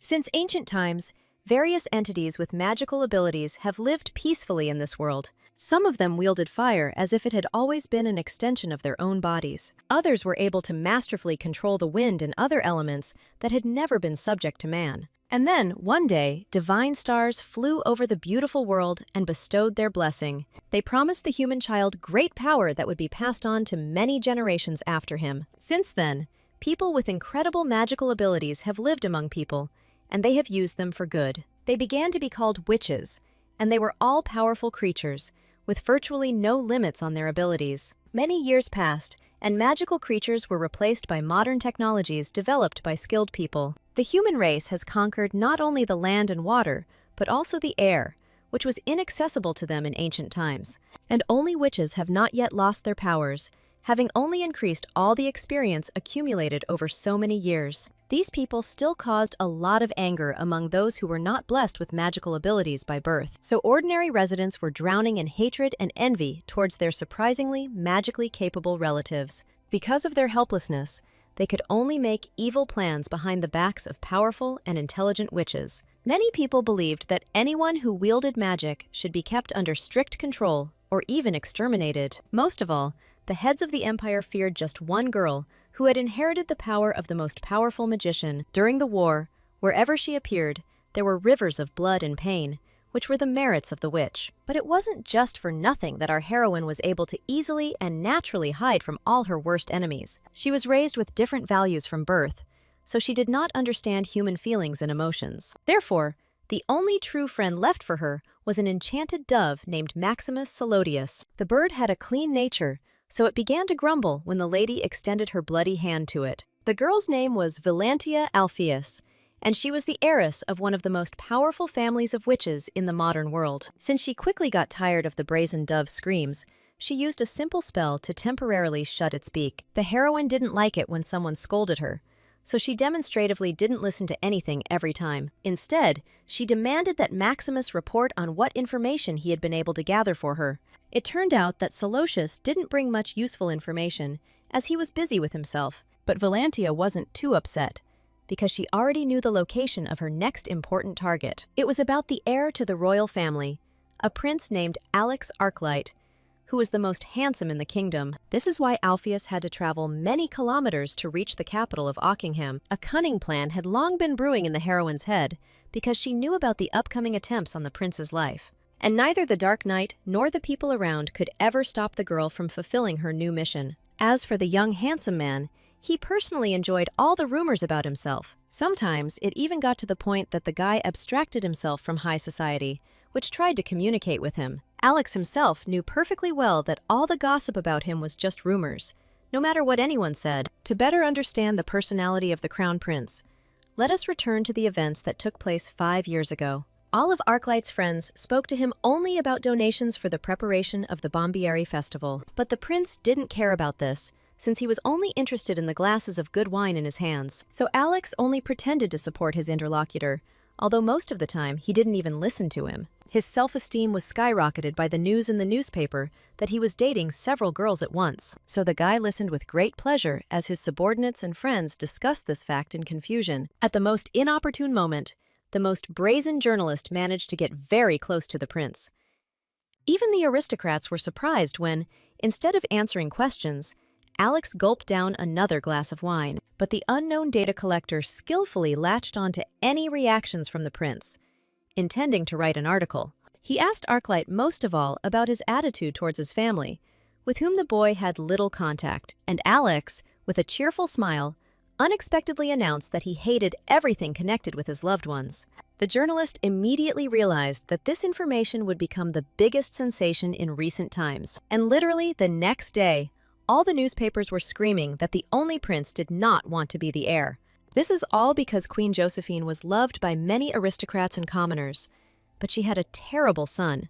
Since ancient times, various entities with magical abilities have lived peacefully in this world. Some of them wielded fire as if it had always been an extension of their own bodies. Others were able to masterfully control the wind and other elements that had never been subject to man. And then, one day, divine stars flew over the beautiful world and bestowed their blessing. They promised the human child great power that would be passed on to many generations after him. Since then, people with incredible magical abilities have lived among people, and they have used them for good. They began to be called witches, and they were all-powerful creatures, with virtually no limits on their abilities. Many years passed, and magical creatures were replaced by modern technologies developed by skilled people. The human race has conquered not only the land and water, but also the air, which was inaccessible to them in ancient times. And only witches have not yet lost their powers, having only increased all the experience accumulated over so many years. These people still caused a lot of anger among those who were not blessed with magical abilities by birth. So ordinary residents were drowning in hatred and envy towards their surprisingly magically capable relatives. Because of their helplessness, they could only make evil plans behind the backs of powerful and intelligent witches. Many people believed that anyone who wielded magic should be kept under strict control or even exterminated. Most of all, the heads of the empire feared just one girl who had inherited the power of the most powerful magician. During the war, wherever she appeared, there were rivers of blood and pain, which were the merits of the witch. But it wasn't just for nothing that our heroine was able to easily and naturally hide from all her worst enemies. She was raised with different values from birth, so she did not understand human feelings and emotions. Therefore, the only true friend left for her was an enchanted dove named Maximus Salodius. The bird had a clean nature, so it began to grumble when the lady extended her bloody hand to it. The girl's name was Valentia Alpheus, and she was the heiress of one of the most powerful families of witches in the modern world. Since she quickly got tired of the brazen dove's screams, she used a simple spell to temporarily shut its beak. The heroine didn't like it when someone scolded her, so she demonstratively didn't listen to anything every time. Instead, she demanded that Maximus report on what information he had been able to gather for her. It turned out that Salodius didn't bring much useful information, as he was busy with himself. But Valentia wasn't too upset, because she already knew the location of her next important target. It was about the heir to the royal family, a prince named Alex Arclight, who was the most handsome in the kingdom. This is why Alpheus had to travel many kilometers to reach the capital of Ockingham. A cunning plan had long been brewing in the heroine's head, because she knew about the upcoming attempts on the prince's life. And neither the Dark Knight nor the people around could ever stop the girl from fulfilling her new mission. As for the young handsome man, he personally enjoyed all the rumors about himself. Sometimes it even got to the point that the guy abstracted himself from high society, which tried to communicate with him. Alex himself knew perfectly well that all the gossip about him was just rumors, no matter what anyone said. To better understand the personality of the Crown Prince, let us return to the events that took place 5 years ago. All of Arclight's friends spoke to him only about donations for the preparation of the Bombieri festival. But the prince didn't care about this, since he was only interested in the glasses of good wine in his hands. So Alex only pretended to support his interlocutor, although most of the time he didn't even listen to him. His self-esteem was skyrocketed by the news in the newspaper that he was dating several girls at once. So the guy listened with great pleasure as his subordinates and friends discussed this fact in confusion. At the most inopportune moment, the most brazen journalist managed to get very close to the prince. Even the aristocrats were surprised when, instead of answering questions, Alex gulped down another glass of wine. But the unknown data collector skillfully latched onto any reactions from the prince, intending to write an article. He asked Arclight most of all about his attitude towards his family, with whom the boy had little contact, and Alex, with a cheerful smile, unexpectedly announced that he hated everything connected with his loved ones. The journalist immediately realized that this information would become the biggest sensation in recent times. And literally the next day, all the newspapers were screaming that the only prince did not want to be the heir. This is all because Queen Josephine was loved by many aristocrats and commoners, but she had a terrible son.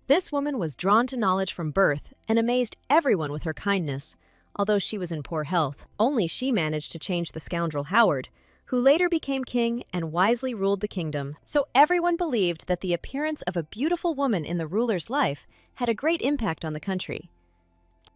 This woman was drawn to knowledge from birth and amazed everyone with her kindness, although she was in poor health. Only she managed to change the scoundrel Howard, who later became king and wisely ruled the kingdom. So everyone believed that the appearance of a beautiful woman in the ruler's life had a great impact on the country.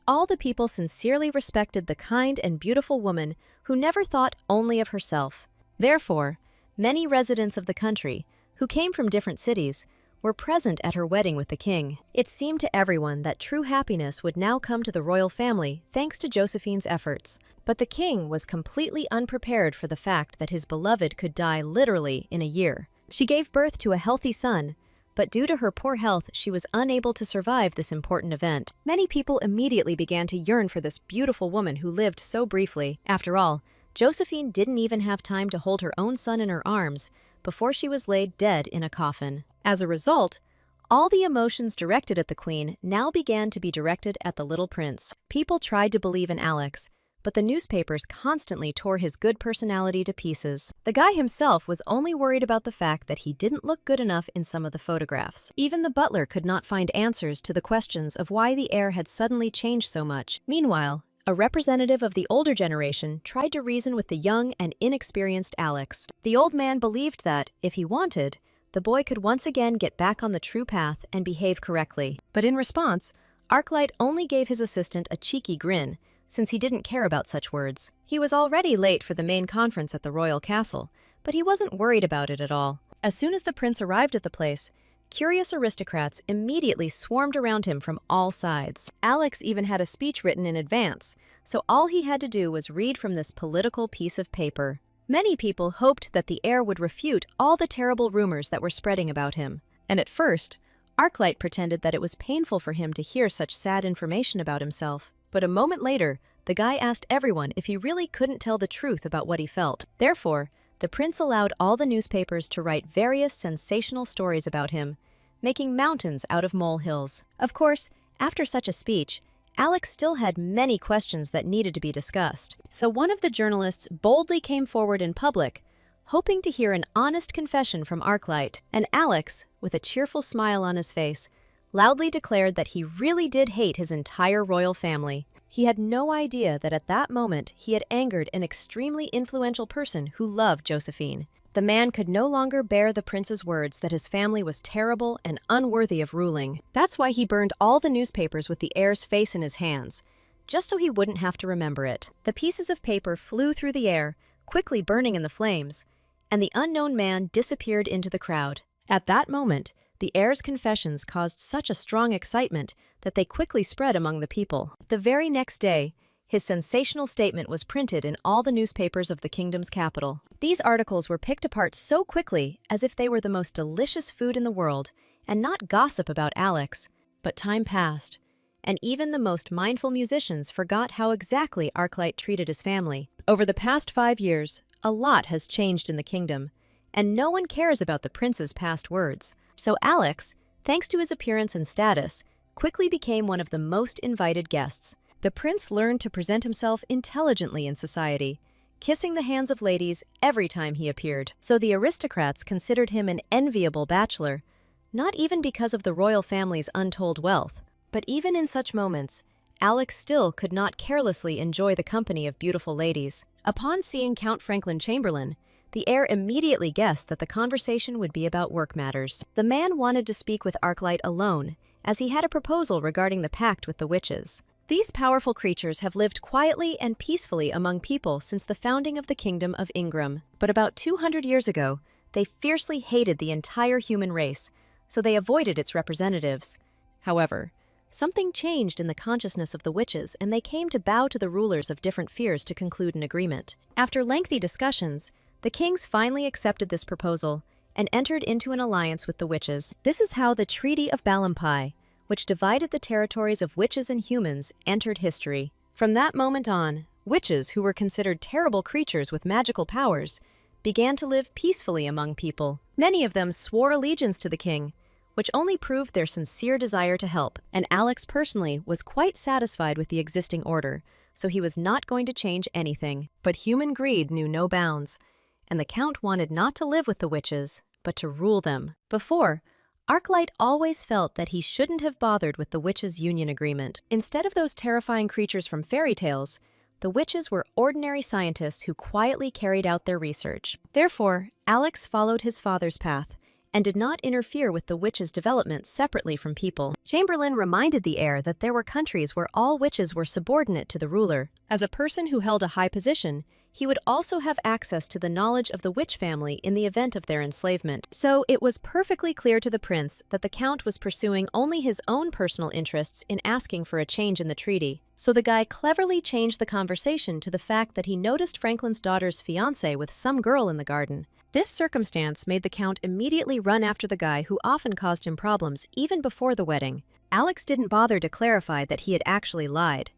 All the people sincerely respected the kind and beautiful woman who never thought only of herself. Therefore, Many residents of the country, who came from different cities, were present at her wedding with the king. It seemed to everyone that true happiness would now come to the royal family thanks to Josephine's efforts. But the king was completely unprepared for the fact that his beloved could die literally in a year. She gave birth to a healthy son, but due to her poor health, she was unable to survive this important event. Many people immediately began to yearn for this beautiful woman who lived so briefly. After all, Josephine didn't even have time to hold her own son in her arms before she was laid dead in a coffin. As a result, all the emotions directed at the queen now began to be directed at the little prince. People tried to believe in Alex, but the newspapers constantly tore his good personality to pieces. The guy himself was only worried about the fact that he didn't look good enough in some of the photographs. Even the butler could not find answers to the questions of why the heir had suddenly changed so much. Meanwhile, a representative of the older generation tried to reason with the young and inexperienced Alex. The old man believed that, if he wanted, the boy could once again get back on the true path and behave correctly. But in response, Arclight only gave his assistant a cheeky grin, since he didn't care about such words. He was already late for the main conference at the royal castle, but he wasn't worried about it at all. As soon as the prince arrived at the place, curious aristocrats immediately swarmed around him from all sides. Alex even had a speech written in advance, so all he had to do was read from this political piece of paper. Many people hoped that the heir would refute all the terrible rumors that were spreading about him. And at first, Arclight pretended that it was painful for him to hear such sad information about himself. But a moment later, the guy asked everyone if he really couldn't tell the truth about what he felt. Therefore, the prince allowed all the newspapers to write various sensational stories about him, making mountains out of molehills. Of course, after such a speech, Alex still had many questions that needed to be discussed. So one of the journalists boldly came forward in public, hoping to hear an honest confession from Arclight. And Alex, with a cheerful smile on his face, loudly declared that he really did hate his entire royal family. He had no idea that at that moment he had angered an extremely influential person who loved Josephine. The man could no longer bear the prince's words that his family was terrible and unworthy of ruling. That's why he burned all the newspapers with the heir's face in his hands, just so he wouldn't have to remember it. The pieces of paper flew through the air, quickly burning in the flames, and the unknown man disappeared into the crowd. At that moment, the heir's confessions caused such a strong excitement that they quickly spread among the people. The very next day, his sensational statement was printed in all the newspapers of the kingdom's capital. These articles were picked apart so quickly as if they were the most delicious food in the world, and not gossip about Alex. But time passed, and even the most mindful musicians forgot how exactly Arclight treated his family. Over the past 5 years, a lot has changed in the kingdom, and no one cares about the prince's past words. So Alex, thanks to his appearance and status, quickly became one of the most invited guests. The prince learned to present himself intelligently in society, kissing the hands of ladies every time he appeared. So the aristocrats considered him an enviable bachelor, not even because of the royal family's untold wealth. But even in such moments, Alex still could not carelessly enjoy the company of beautiful ladies. Upon seeing Count Franklin Chamberlain, the heir immediately guessed that the conversation would be about work matters. The man wanted to speak with Arclight alone, as he had a proposal regarding the pact with the witches. These powerful creatures have lived quietly and peacefully among people since the founding of the Kingdom of Ingram. But about 200 years ago, they fiercely hated the entire human race, so they avoided its representatives. However, something changed in the consciousness of the witches, and they came to bow to the rulers of different spheres to conclude an agreement. After lengthy discussions, the kings finally accepted this proposal and entered into an alliance with the witches. This is how the Treaty of Balampai, which divided the territories of witches and humans, entered history. From that moment on, witches, who were considered terrible creatures with magical powers, began to live peacefully among people. Many of them swore allegiance to the king, which only proved their sincere desire to help. And Alex personally was quite satisfied with the existing order, so he was not going to change anything. But human greed knew no bounds, and the count wanted not to live with the witches, but to rule them. Before, Arclight always felt that he shouldn't have bothered with the witches' union agreement. Instead of those terrifying creatures from fairy tales, the witches were ordinary scientists who quietly carried out their research. Therefore, Alex followed his father's path and did not interfere with the witches' development separately from people. Chamberlain reminded the heir that there were countries where all witches were subordinate to the ruler. As a person who held a high position, he would also have access to the knowledge of the witch family in the event of their enslavement. So it was perfectly clear to the prince that the count was pursuing only his own personal interests in asking for a change in the treaty. So the guy cleverly changed the conversation to the fact that he noticed Franklin's daughter's fiancé with some girl in the garden. This circumstance made the count immediately run after the guy who often caused him problems even before the wedding. Alex didn't bother to clarify that he had actually lied,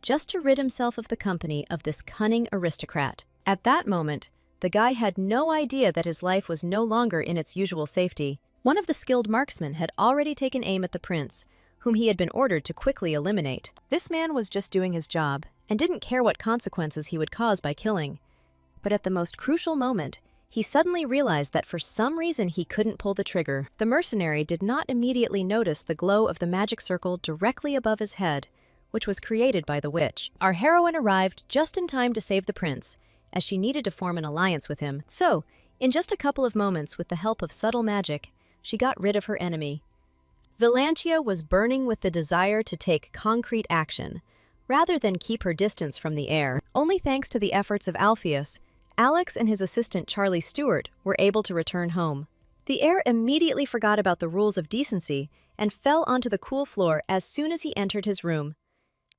just to rid himself of the company of this cunning aristocrat. At that moment, the guy had no idea that his life was no longer in its usual safety. One of the skilled marksmen had already taken aim at the prince, whom he had been ordered to quickly eliminate. This man was just doing his job and didn't care what consequences he would cause by killing. But at the most crucial moment, he suddenly realized that for some reason he couldn't pull the trigger. The mercenary did not immediately notice the glow of the magic circle directly above his head, which was created by the witch. Our heroine arrived just in time to save the prince, as she needed to form an alliance with him. So, in just a couple of moments with the help of subtle magic, she got rid of her enemy. Valantia was burning with the desire to take concrete action, rather than keep her distance from the heir. Only thanks to the efforts of Alpheus, Alex and his assistant Charlie Stewart were able to return home. The heir immediately forgot about the rules of decency and fell onto the cool floor as soon as he entered his room.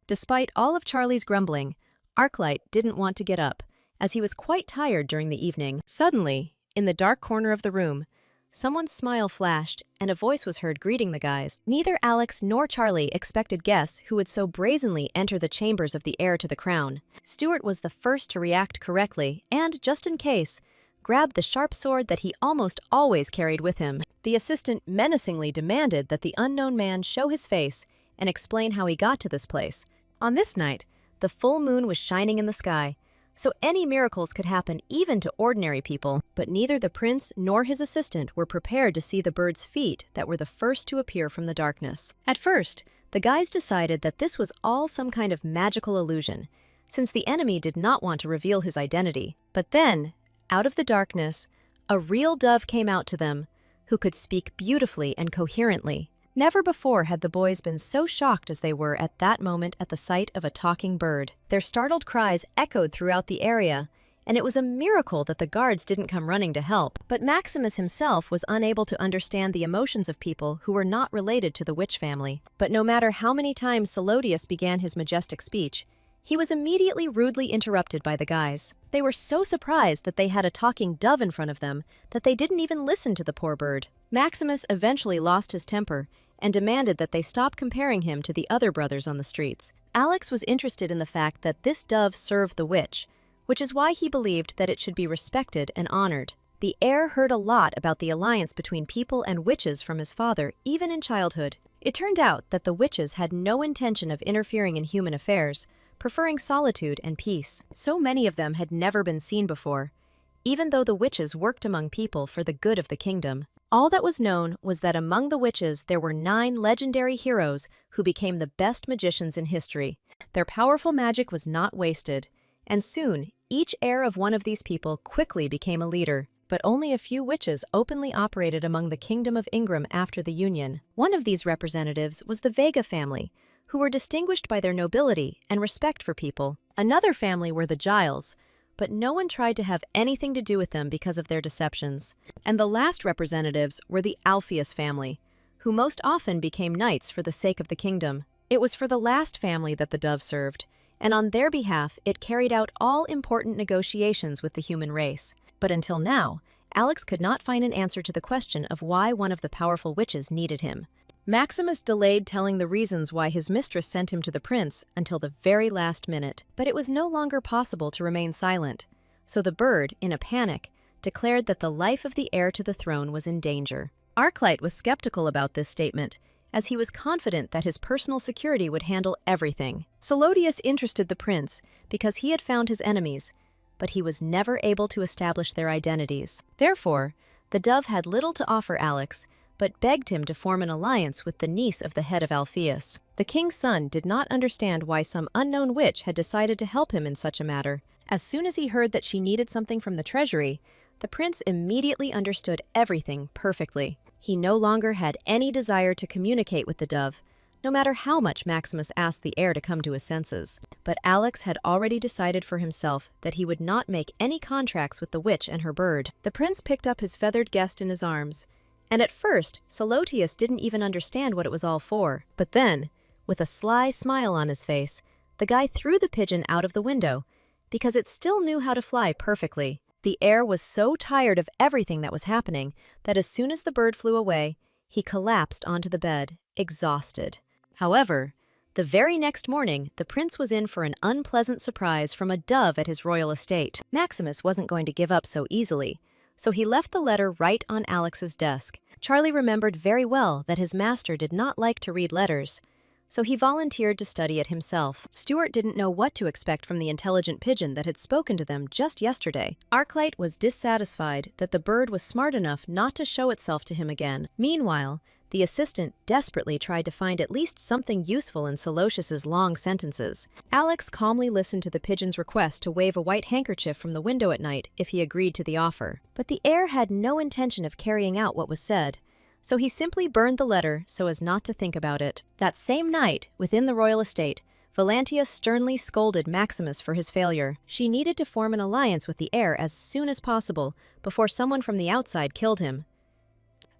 Despite all of Charlie's grumbling, Arclight didn't want to get up, as he was quite tired during the evening. Suddenly, in the dark corner of the room, someone's smile flashed and a voice was heard greeting the guys. Neither Alex nor Charlie expected guests who would so brazenly enter the chambers of the heir to the crown. Stewart was the first to react correctly and, just in case, grabbed the sharp sword that he almost always carried with him. The assistant menacingly demanded that the unknown man show his face and explain how he got to this place. On this night, the full moon was shining in the sky, so any miracles could happen even to ordinary people, but neither the prince nor his assistant were prepared to see the bird's feet that were the first to appear from the darkness. At first, the guys decided that this was all some kind of magical illusion, since the enemy did not want to reveal his identity. But then, out of the darkness, a real dove came out to them, who could speak beautifully and coherently. Never before had the boys been so shocked as they were at that moment at the sight of a talking bird. Their startled cries echoed throughout the area, and it was a miracle that the guards didn't come running to help. But Maximus himself was unable to understand the emotions of people who were not related to the witch family. But no matter how many times Salodius began his majestic speech, he was immediately rudely interrupted by the guys. They were so surprised that they had a talking dove in front of them that they didn't even listen to the poor bird. Maximus eventually lost his temper and demanded that they stop comparing him to the other brothers on the streets. Alex was interested in the fact that this dove served the witch, which is why he believed that it should be respected and honored. The heir heard a lot about the alliance between people and witches from his father, even in childhood. It turned out that the witches had no intention of interfering in human affairs, preferring solitude and peace. So many of them had never been seen before, even though the witches worked among people for the good of the kingdom. All that was known was that among the witches there were 9 legendary heroes who became the best magicians in history. Their powerful magic was not wasted, and soon each heir of one of these people quickly became a leader. But only a few witches openly operated among the kingdom of Ingram after the Union. One of these representatives was the Vega family, who were distinguished by their nobility and respect for people. Another family were the Giles, but no one tried to have anything to do with them because of their deceptions. And the last representatives were the Alpheus family, who most often became knights for the sake of the kingdom. It was for the last family that the dove served, and on their behalf it carried out all important negotiations with the human race. But until now, Alex could not find an answer to the question of why one of the powerful witches needed him. Maximus delayed telling the reasons why his mistress sent him to the prince until the very last minute. But it was no longer possible to remain silent, so the bird, in a panic, declared that the life of the heir to the throne was in danger. Arclight was skeptical about this statement, as he was confident that his personal security would handle everything. Salodius interested the prince because he had found his enemies, but he was never able to establish their identities. Therefore, the dove had little to offer Alex, but begged him to form an alliance with the niece of the head of Alpheus. The king's son did not understand why some unknown witch had decided to help him in such a matter. As soon as he heard that she needed something from the treasury, the prince immediately understood everything perfectly. He no longer had any desire to communicate with the dove, no matter how much Maximus asked the heir to come to his senses. But Alex had already decided for himself that he would not make any contracts with the witch and her bird. The prince picked up his feathered guest in his arms, and at first, Solotius didn't even understand what it was all for. But then, with a sly smile on his face, the guy threw the pigeon out of the window, because it still knew how to fly perfectly. The heir was so tired of everything that was happening that as soon as the bird flew away, he collapsed onto the bed, exhausted. However, the very next morning, the prince was in for an unpleasant surprise from a dove at his royal estate. Maximus wasn't going to give up so easily, so he left the letter right on Alex's desk. Charlie remembered very well that his master did not like to read letters, so he volunteered to study it himself. Stuart didn't know what to expect from the intelligent pigeon that had spoken to them just yesterday. Arclight was dissatisfied that the bird was smart enough not to show itself to him again. Meanwhile, the assistant desperately tried to find at least something useful in Solotius's long sentences. Alex calmly listened to the pigeon's request to wave a white handkerchief from the window at night if he agreed to the offer. But the heir had no intention of carrying out what was said, so he simply burned the letter so as not to think about it. That same night, within the royal estate, Valantia sternly scolded Maximus for his failure. She needed to form an alliance with the heir as soon as possible before someone from the outside killed him.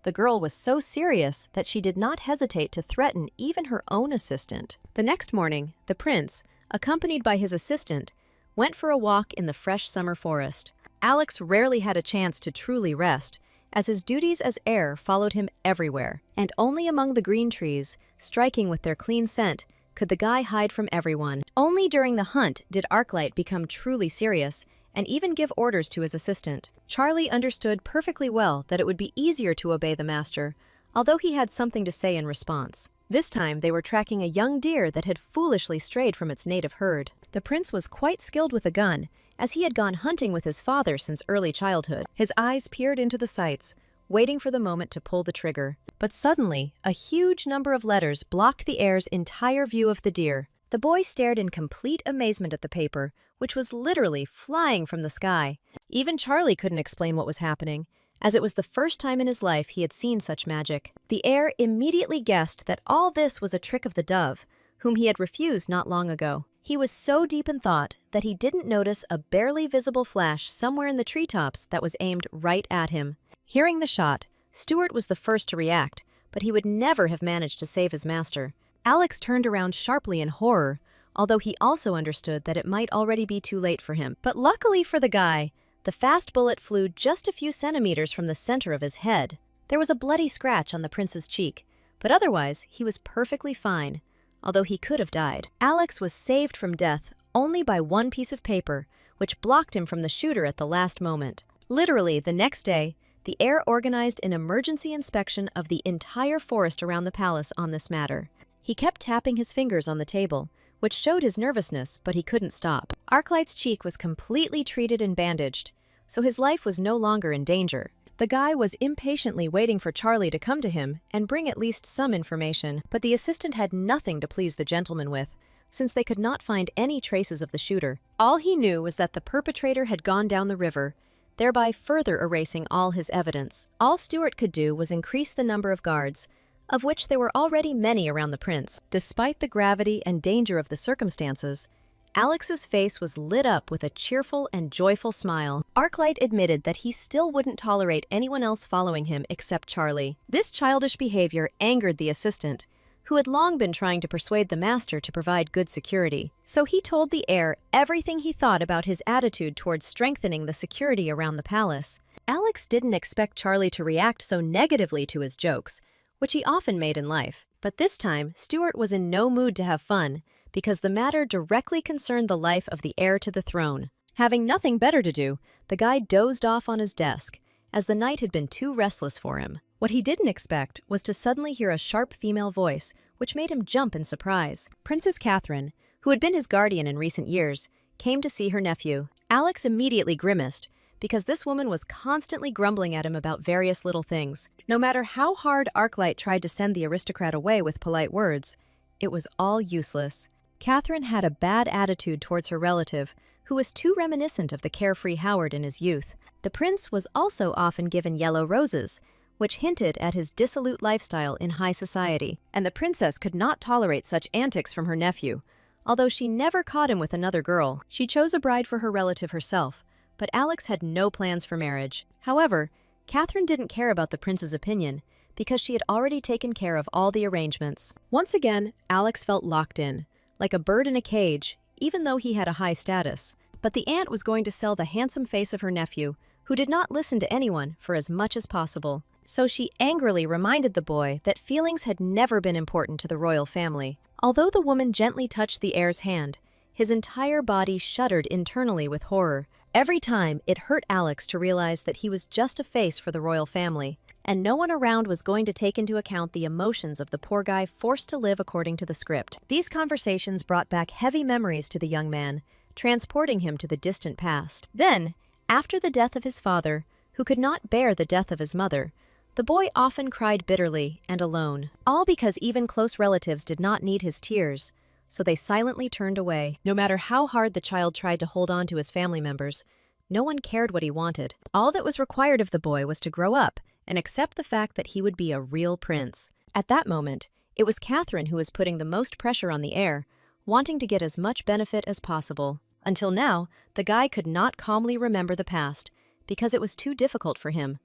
The girl was so serious that she did not hesitate to threaten even her own assistant. The next morning, the prince, accompanied by his assistant, went for a walk in the fresh summer forest. Alex rarely had a chance to truly rest, as his duties as heir followed him everywhere, and only among the green trees, striking with their clean scent, could the guy hide from everyone. Only during the hunt did Arclight become truly serious and even give orders to his assistant. Charlie understood perfectly well that it would be easier to obey the master, although he had something to say in response. This time they were tracking a young deer that had foolishly strayed from its native herd. The prince was quite skilled with a gun, as he had gone hunting with his father since early childhood. His eyes peered into the sights, waiting for the moment to pull the trigger. But suddenly, a huge number of letters blocked the heir's entire view of the deer. The boy stared in complete amazement at the paper, which was literally flying from the sky. Even Charlie couldn't explain what was happening, as it was the first time in his life he had seen such magic. The heir immediately guessed that all this was a trick of the dove, whom he had refused not long ago. He was so deep in thought that he didn't notice a barely visible flash somewhere in the treetops that was aimed right at him. Hearing the shot, Stuart was the first to react, but he would never have managed to save his master. Alex turned around sharply in horror, although he also understood that it might already be too late for him. But luckily for the guy, the fast bullet flew just a few centimeters from the center of his head. There was a bloody scratch on the prince's cheek, but otherwise he was perfectly fine, although he could have died. Alex was saved from death only by one piece of paper, which blocked him from the shooter at the last moment. Literally, the next day, the heir organized an emergency inspection of the entire forest around the palace on this matter. He kept tapping his fingers on the table, which showed his nervousness, but he couldn't stop. Arclight's cheek was completely treated and bandaged, so his life was no longer in danger. The guy was impatiently waiting for Charlie to come to him and bring at least some information, but the assistant had nothing to please the gentleman with, since they could not find any traces of the shooter. All he knew was that the perpetrator had gone down the river, thereby further erasing all his evidence. All Stuart could do was increase the number of guards, of which there were already many around the prince. Despite the gravity and danger of the circumstances, Alex's face was lit up with a cheerful and joyful smile. Arclight admitted that he still wouldn't tolerate anyone else following him except Charlie. This childish behavior angered the assistant, who had long been trying to persuade the master to provide good security. So he told the heir everything he thought about his attitude towards strengthening the security around the palace. Alex didn't expect Charlie to react so negatively to his jokes, which he often made in life. But this time, Stuart was in no mood to have fun, because the matter directly concerned the life of the heir to the throne. Having nothing better to do, the guy dozed off on his desk, as the night had been too restless for him. What he didn't expect was to suddenly hear a sharp female voice, which made him jump in surprise. Princess Catherine, who had been his guardian in recent years, came to see her nephew. Alex immediately grimaced, because this woman was constantly grumbling at him about various little things. No matter how hard Arclight tried to send the aristocrat away with polite words, it was all useless. Catherine had a bad attitude towards her relative, who was too reminiscent of the carefree Howard in his youth. The prince was also often given yellow roses, which hinted at his dissolute lifestyle in high society. And the princess could not tolerate such antics from her nephew. Although she never caught him with another girl, she chose a bride for her relative herself, but Alex had no plans for marriage. However, Catherine didn't care about the prince's opinion, because she had already taken care of all the arrangements. Once again, Alex felt locked in, like a bird in a cage, even though he had a high status. But the aunt was going to sell the handsome face of her nephew, who did not listen to anyone, for as much as possible. So she angrily reminded the boy that feelings had never been important to the royal family. Although the woman gently touched the heir's hand, his entire body shuddered internally with horror. Every time, it hurt Alex to realize that he was just a face for the royal family, and no one around was going to take into account the emotions of the poor guy forced to live according to the script. These conversations brought back heavy memories to the young man, transporting him to the distant past. Then, after the death of his father, who could not bear the death of his mother, the boy often cried bitterly and alone, all because even close relatives did not need his tears, so they silently turned away. No matter how hard the child tried to hold on to his family members, no one cared what he wanted. All that was required of the boy was to grow up and accept the fact that he would be a real prince. At that moment, it was Catherine who was putting the most pressure on the heir, wanting to get as much benefit as possible. Until now, the guy could not calmly remember the past, because it was too difficult for him.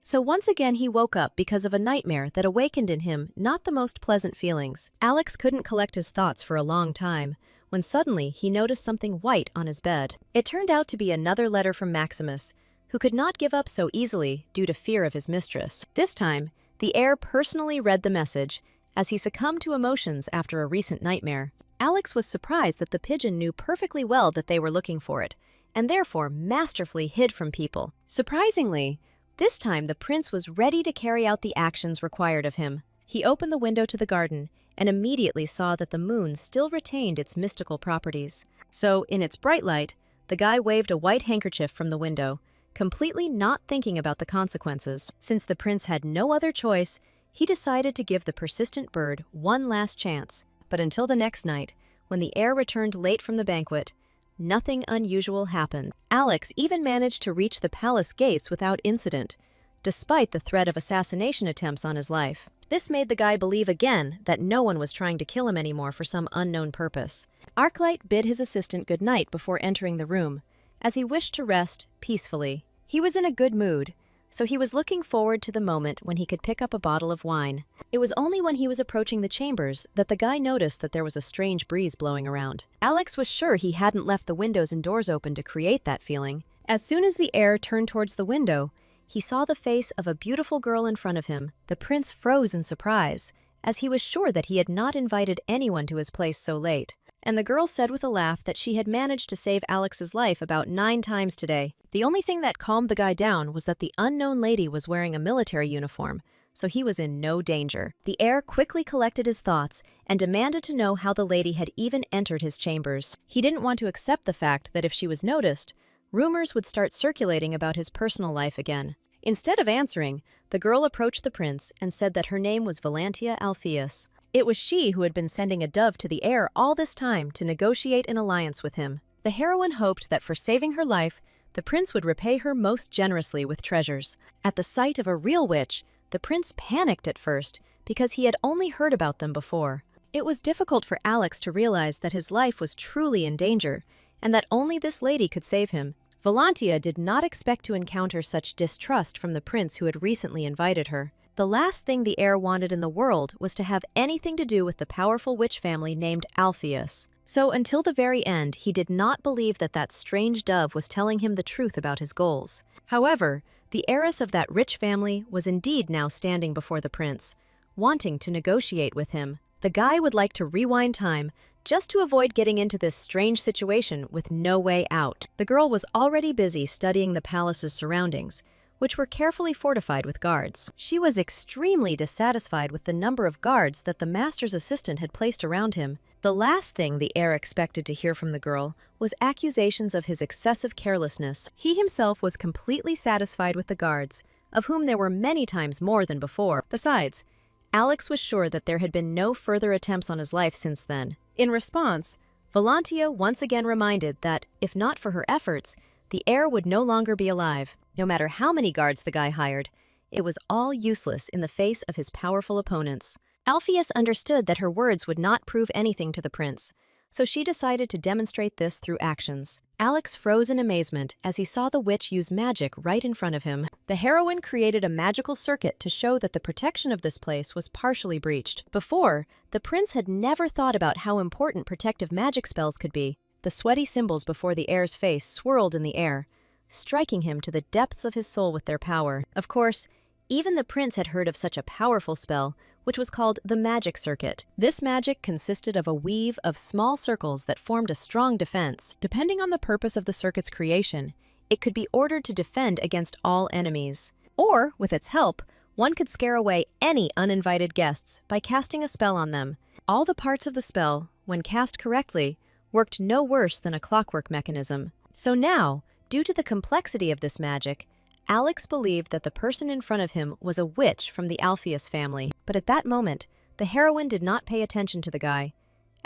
So once again he woke up because of a nightmare that awakened in him not the most pleasant feelings. Alex couldn't collect his thoughts for a long time, when suddenly he noticed something white on his bed. It turned out to be another letter from Maximus, who could not give up so easily due to fear of his mistress. This time, the heir personally read the message, as he succumbed to emotions after a recent nightmare. Alex was surprised that the pigeon knew perfectly well that they were looking for it, and therefore masterfully hid from people. Surprisingly, this time the prince was ready to carry out the actions required of him. He opened the window to the garden and immediately saw that the moon still retained its mystical properties. So, in its bright light, the guy waved a white handkerchief from the window, completely not thinking about the consequences. Since the prince had no other choice, he decided to give the persistent bird one last chance. But until the next night, when the heir returned late from the banquet, nothing unusual happened. Alex even managed to reach the palace gates without incident, despite the threat of assassination attempts on his life. This made the guy believe again that no one was trying to kill him anymore for some unknown purpose. Arclight bid his assistant good night before entering the room, as he wished to rest peacefully. He was in a good mood, so he was looking forward to the moment when he could pick up a bottle of wine. It was only when he was approaching the chambers that the guy noticed that there was a strange breeze blowing around. Alex was sure he hadn't left the windows and doors open to create that feeling. As soon as the heir turned towards the window, he saw the face of a beautiful girl in front of him. The prince froze in surprise, as he was sure that he had not invited anyone to his place so late. And the girl said with a laugh that she had managed to save Alex's life about 9 times today. The only thing that calmed the guy down was that the unknown lady was wearing a military uniform, so he was in no danger. The heir quickly collected his thoughts and demanded to know how the lady had even entered his chambers. He didn't want to accept the fact that if she was noticed, rumors would start circulating about his personal life again. Instead of answering, the girl approached the prince and said that her name was Valantia Alpheus. It was she who had been sending a dove to the heir all this time to negotiate an alliance with him. The heroine hoped that for saving her life, the prince would repay her most generously with treasures. At the sight of a real witch, the prince panicked at first because he had only heard about them before. It was difficult for Alex to realize that his life was truly in danger and that only this lady could save him. Valantia did not expect to encounter such distrust from the prince who had recently invited her. The last thing the heir wanted in the world was to have anything to do with the powerful witch family named Alpheus. So until the very end, he did not believe that that strange dove was telling him the truth about his goals. However, the heiress of that rich family was indeed now standing before the prince, wanting to negotiate with him. The guy would like to rewind time just to avoid getting into this strange situation with no way out. The girl was already busy studying the palace's surroundings, which were carefully fortified with guards. She was extremely dissatisfied with the number of guards that the master's assistant had placed around him. The last thing the heir expected to hear from the girl was accusations of his excessive carelessness. He himself was completely satisfied with the guards, of whom there were many times more than before. Besides, Alex was sure that there had been no further attempts on his life since then. In response, Valantia once again reminded that, if not for her efforts, the heir would no longer be alive. No matter how many guards the guy hired, it was all useless in the face of his powerful opponents. Alpheus understood that her words would not prove anything to the prince, so she decided to demonstrate this through actions. Alex froze in amazement as he saw the witch use magic right in front of him. The heroine created a magical circuit to show that the protection of this place was partially breached. Before, the prince had never thought about how important protective magic spells could be. The sweaty symbols before the heir's face swirled in the air, striking him to the depths of his soul with their power. Of course, even the prince had heard of such a powerful spell, which was called the magic circuit. This magic consisted of a weave of small circles that formed a strong defense. Depending on the purpose of the circuit's creation, it could be ordered to defend against all enemies. Or, with its help, one could scare away any uninvited guests by casting a spell on them. All the parts of the spell, when cast correctly, worked no worse than a clockwork mechanism. So now, due to the complexity of this magic, Alex believed that the person in front of him was a witch from the Alpheus family. But at that moment, the heroine did not pay attention to the guy,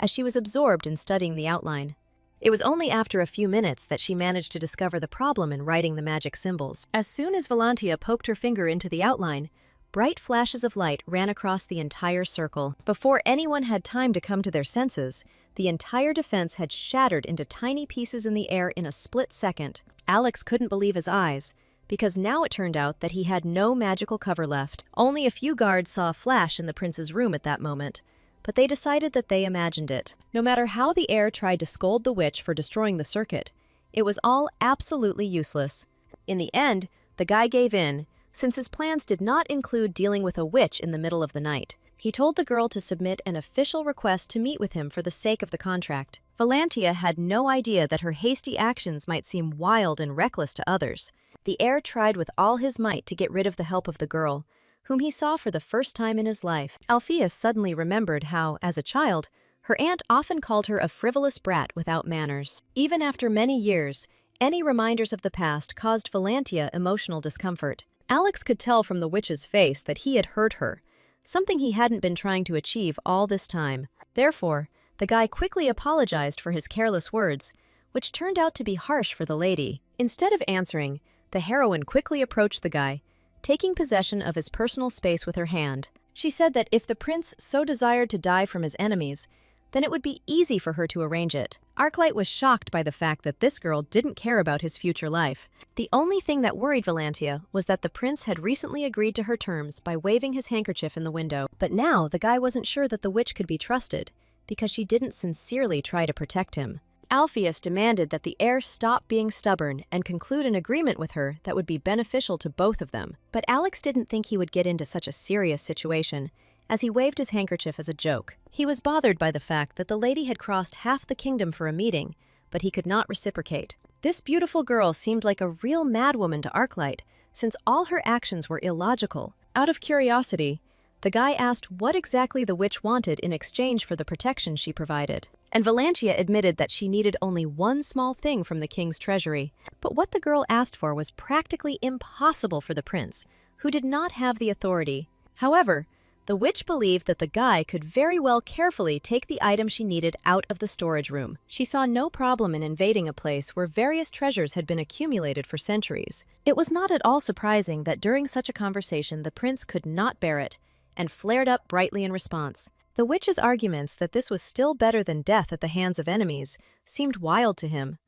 as she was absorbed in studying the outline. It was only after a few minutes that she managed to discover the problem in writing the magic symbols. As soon as Valantia poked her finger into the outline, bright flashes of light ran across the entire circle. Before anyone had time to come to their senses, the entire defense had shattered into tiny pieces in the air in a split second. Alex couldn't believe his eyes, because now it turned out that he had no magical cover left. Only a few guards saw a flash in the prince's room at that moment, but they decided that they imagined it. No matter how the heir tried to scold the witch for destroying the circuit, it was all absolutely useless. In the end, the guy gave in, since his plans did not include dealing with a witch in the middle of the night. He told the girl to submit an official request to meet with him for the sake of the contract. Valantia had no idea that her hasty actions might seem wild and reckless to others. The heir tried with all his might to get rid of the help of the girl, whom he saw for the first time in his life. Alpheus suddenly remembered how, as a child, her aunt often called her a frivolous brat without manners. Even after many years, any reminders of the past caused Valantia emotional discomfort. Alex could tell from the witch's face that he had hurt her, something he hadn't been trying to achieve all this time. Therefore, the guy quickly apologized for his careless words, which turned out to be harsh for the lady. Instead of answering, the heroine quickly approached the guy, taking possession of his personal space with her hand. She said that if the prince so desired to die from his enemies, then it would be easy for her to arrange it. Arclight was shocked by the fact that this girl didn't care about his future life. The only thing that worried Valantia was that the prince had recently agreed to her terms by waving his handkerchief in the window. But now the guy wasn't sure that the witch could be trusted, because she didn't sincerely try to protect him. Alpheus demanded that the heir stop being stubborn and conclude an agreement with her that would be beneficial to both of them. But Alex didn't think he would get into such a serious situation, as he waved his handkerchief as a joke. He was bothered by the fact that the lady had crossed half the kingdom for a meeting, but he could not reciprocate. This beautiful girl seemed like a real madwoman to Arclight, since all her actions were illogical. Out of curiosity, the guy asked what exactly the witch wanted in exchange for the protection she provided. And Valantia admitted that she needed only one small thing from the king's treasury. But what the girl asked for was practically impossible for the prince, who did not have the authority. However, the witch believed that the guy could very well carefully take the item she needed out of the storage room. She saw no problem in invading a place where various treasures had been accumulated for centuries. It was not at all surprising that during such a conversation the prince could not bear it, and flared up brightly in response. The witch's arguments that this was still better than death at the hands of enemies seemed wild to him.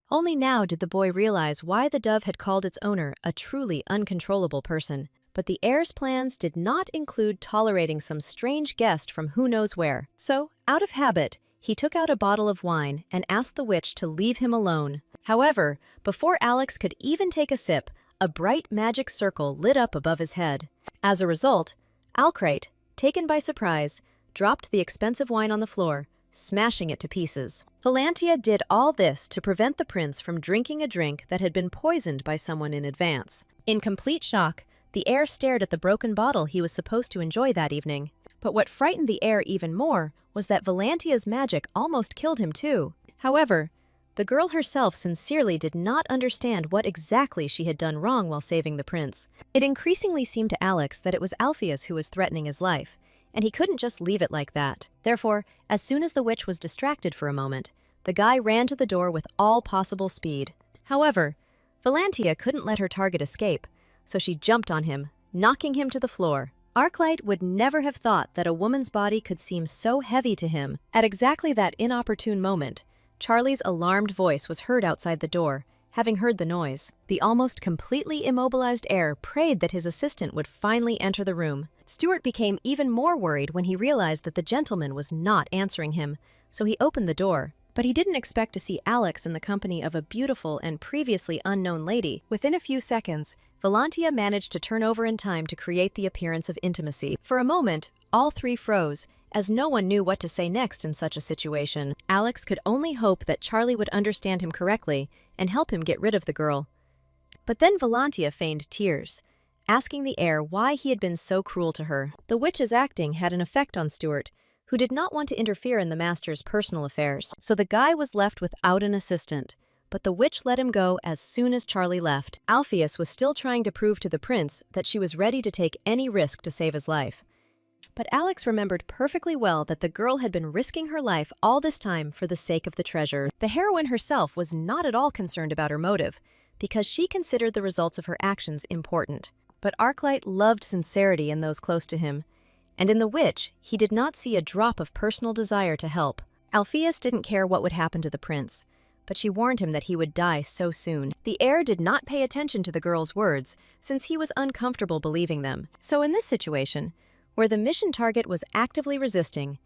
Only now did the boy realize why the dove had called its owner a truly uncontrollable person. But the heir's plans did not include tolerating some strange guest from who knows where. So, out of habit, he took out a bottle of wine and asked the witch to leave him alone. However, before Alex could even take a sip, a bright magic circle lit up above his head. As a result, Arclight, taken by surprise, dropped the expensive wine on the floor, smashing it to pieces. Valantia did all this to prevent the prince from drinking a drink that had been poisoned by someone in advance. In complete shock, the heir stared at the broken bottle he was supposed to enjoy that evening. But what frightened the heir even more was that Valantia's magic almost killed him too. However, the girl herself sincerely did not understand what exactly she had done wrong while saving the prince. It increasingly seemed to Alex that it was Alpheus who was threatening his life, and he couldn't just leave it like that. Therefore, as soon as the witch was distracted for a moment, the guy ran to the door with all possible speed. However, Valantia couldn't let her target escape, so she jumped on him, knocking him to the floor. Arclight would never have thought that a woman's body could seem so heavy to him. At exactly that inopportune moment, Charlie's alarmed voice was heard outside the door. Having heard the noise, the almost completely immobilized heir prayed that his assistant would finally enter the room. Stuart became even more worried when he realized that the gentleman was not answering him, so he opened the door. But he didn't expect to see Alex in the company of a beautiful and previously unknown lady. Within a few seconds, Valantia managed to turn over in time to create the appearance of intimacy. For a moment, all three froze, as no one knew what to say next in such a situation. Alex could only hope that Charlie would understand him correctly and help him get rid of the girl. But then Valantia feigned tears, asking the heir why he had been so cruel to her. The witch's acting had an effect on Stuart, who did not want to interfere in the master's personal affairs. So the guy was left without an assistant, but the witch let him go as soon as Charlie left. Alpheus was still trying to prove to the prince that she was ready to take any risk to save his life. But Alex remembered perfectly well that the girl had been risking her life all this time for the sake of the treasure. The heroine herself was not at all concerned about her motive, because she considered the results of her actions important. But Arclight loved sincerity in those close to him, and in the witch, he did not see a drop of personal desire to help. Alpheus didn't care what would happen to the prince, but she warned him that he would die so soon. The heir did not pay attention to the girl's words, since he was uncomfortable believing them. So in this situation, where the mission target was actively resisting,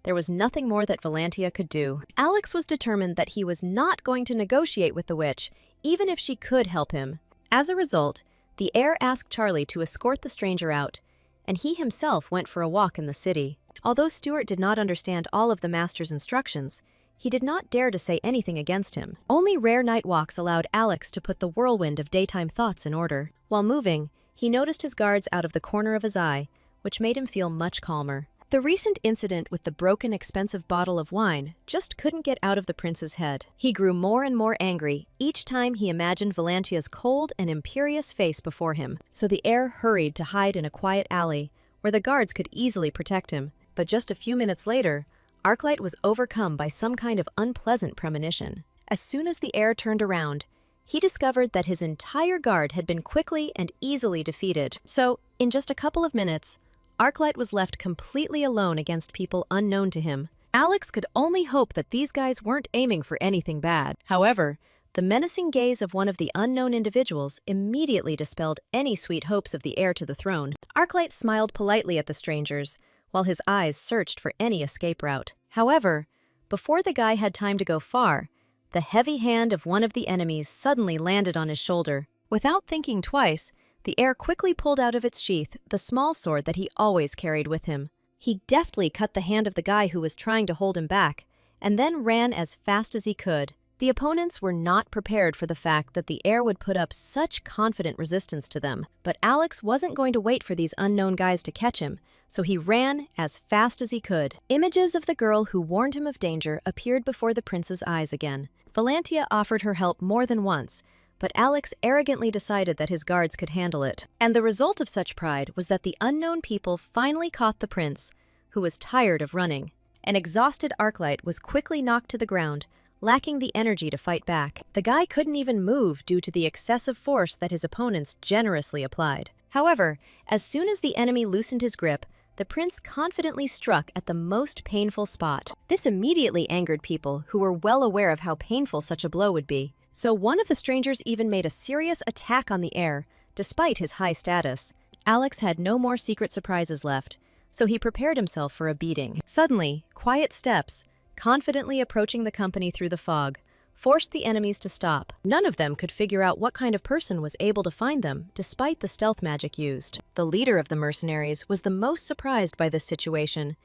there was nothing more that Valantia could do. Alex was determined that he was not going to negotiate with the witch, even if she could help him. As a result, the heir asked Charlie to escort the stranger out, and he himself went for a walk in the city. Although Stuart did not understand all of the master's instructions, he did not dare to say anything against him. Only rare night walks allowed Alex to put the whirlwind of daytime thoughts in order. While moving, he noticed his guards out of the corner of his eye, which made him feel much calmer. The recent incident with the broken, expensive bottle of wine just couldn't get out of the prince's head. He grew more and more angry each time he imagined Valantia's cold and imperious face before him, so the heir hurried to hide in a quiet alley where the guards could easily protect him. But just a few minutes later, Arclight was overcome by some kind of unpleasant premonition. As soon as the heir turned around, he discovered that his entire guard had been quickly and easily defeated. So, in just a couple of minutes, Arclight was left completely alone against people unknown to him. Alex could only hope that these guys weren't aiming for anything bad. However, the menacing gaze of one of the unknown individuals immediately dispelled any sweet hopes of the heir to the throne. Arclight smiled politely at the strangers, while his eyes searched for any escape route. However, before the guy had time to go far, the heavy hand of one of the enemies suddenly landed on his shoulder. Without thinking twice, the heir quickly pulled out of its sheath the small sword that he always carried with him. He deftly cut the hand of the guy who was trying to hold him back, and then ran as fast as he could. The opponents were not prepared for the fact that the heir would put up such confident resistance to them. But Alex wasn't going to wait for these unknown guys to catch him, so he ran as fast as he could. Images of the girl who warned him of danger appeared before the prince's eyes again. Valantia offered her help more than once, but Alex arrogantly decided that his guards could handle it. And the result of such pride was that the unknown people finally caught the prince, who was tired of running. An exhausted Arclight was quickly knocked to the ground, lacking the energy to fight back. The guy couldn't even move due to the excessive force that his opponents generously applied. However, as soon as the enemy loosened his grip, the prince confidently struck at the most painful spot. This immediately angered people who were well aware of how painful such a blow would be. So one of the strangers even made a serious attack on the heir, despite his high status. Alex had no more secret surprises left, so he prepared himself for a beating. Suddenly, quiet steps, confidently approaching the company through the fog, forced the enemies to stop. None of them could figure out what kind of person was able to find them, despite the stealth magic used. The leader of the mercenaries was the most surprised by this situation,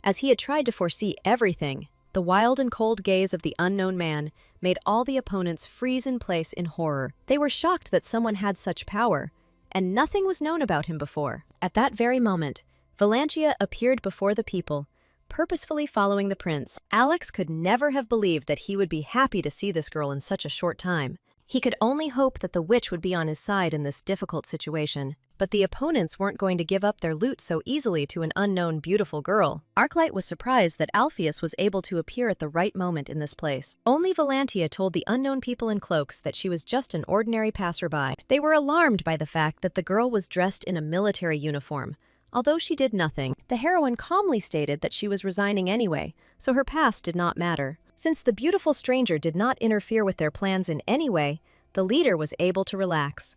as he had tried to foresee everything. The wild and cold gaze of the unknown man made all the opponents freeze in place in horror. They were shocked that someone had such power, and nothing was known about him before. At that very moment, Valantia appeared before the people, purposefully following the prince. Alex could never have believed that he would be happy to see this girl in such a short time. He could only hope that the witch would be on his side in this difficult situation. But the opponents weren't going to give up their loot so easily to an unknown beautiful girl. Arclight was surprised that Alpheus was able to appear at the right moment in this place. Only Valantia told the unknown people in cloaks that she was just an ordinary passerby. They were alarmed by the fact that the girl was dressed in a military uniform. Although she did nothing, the heroine calmly stated that she was resigning anyway, so her past did not matter. Since the beautiful stranger did not interfere with their plans in any way, the leader was able to relax.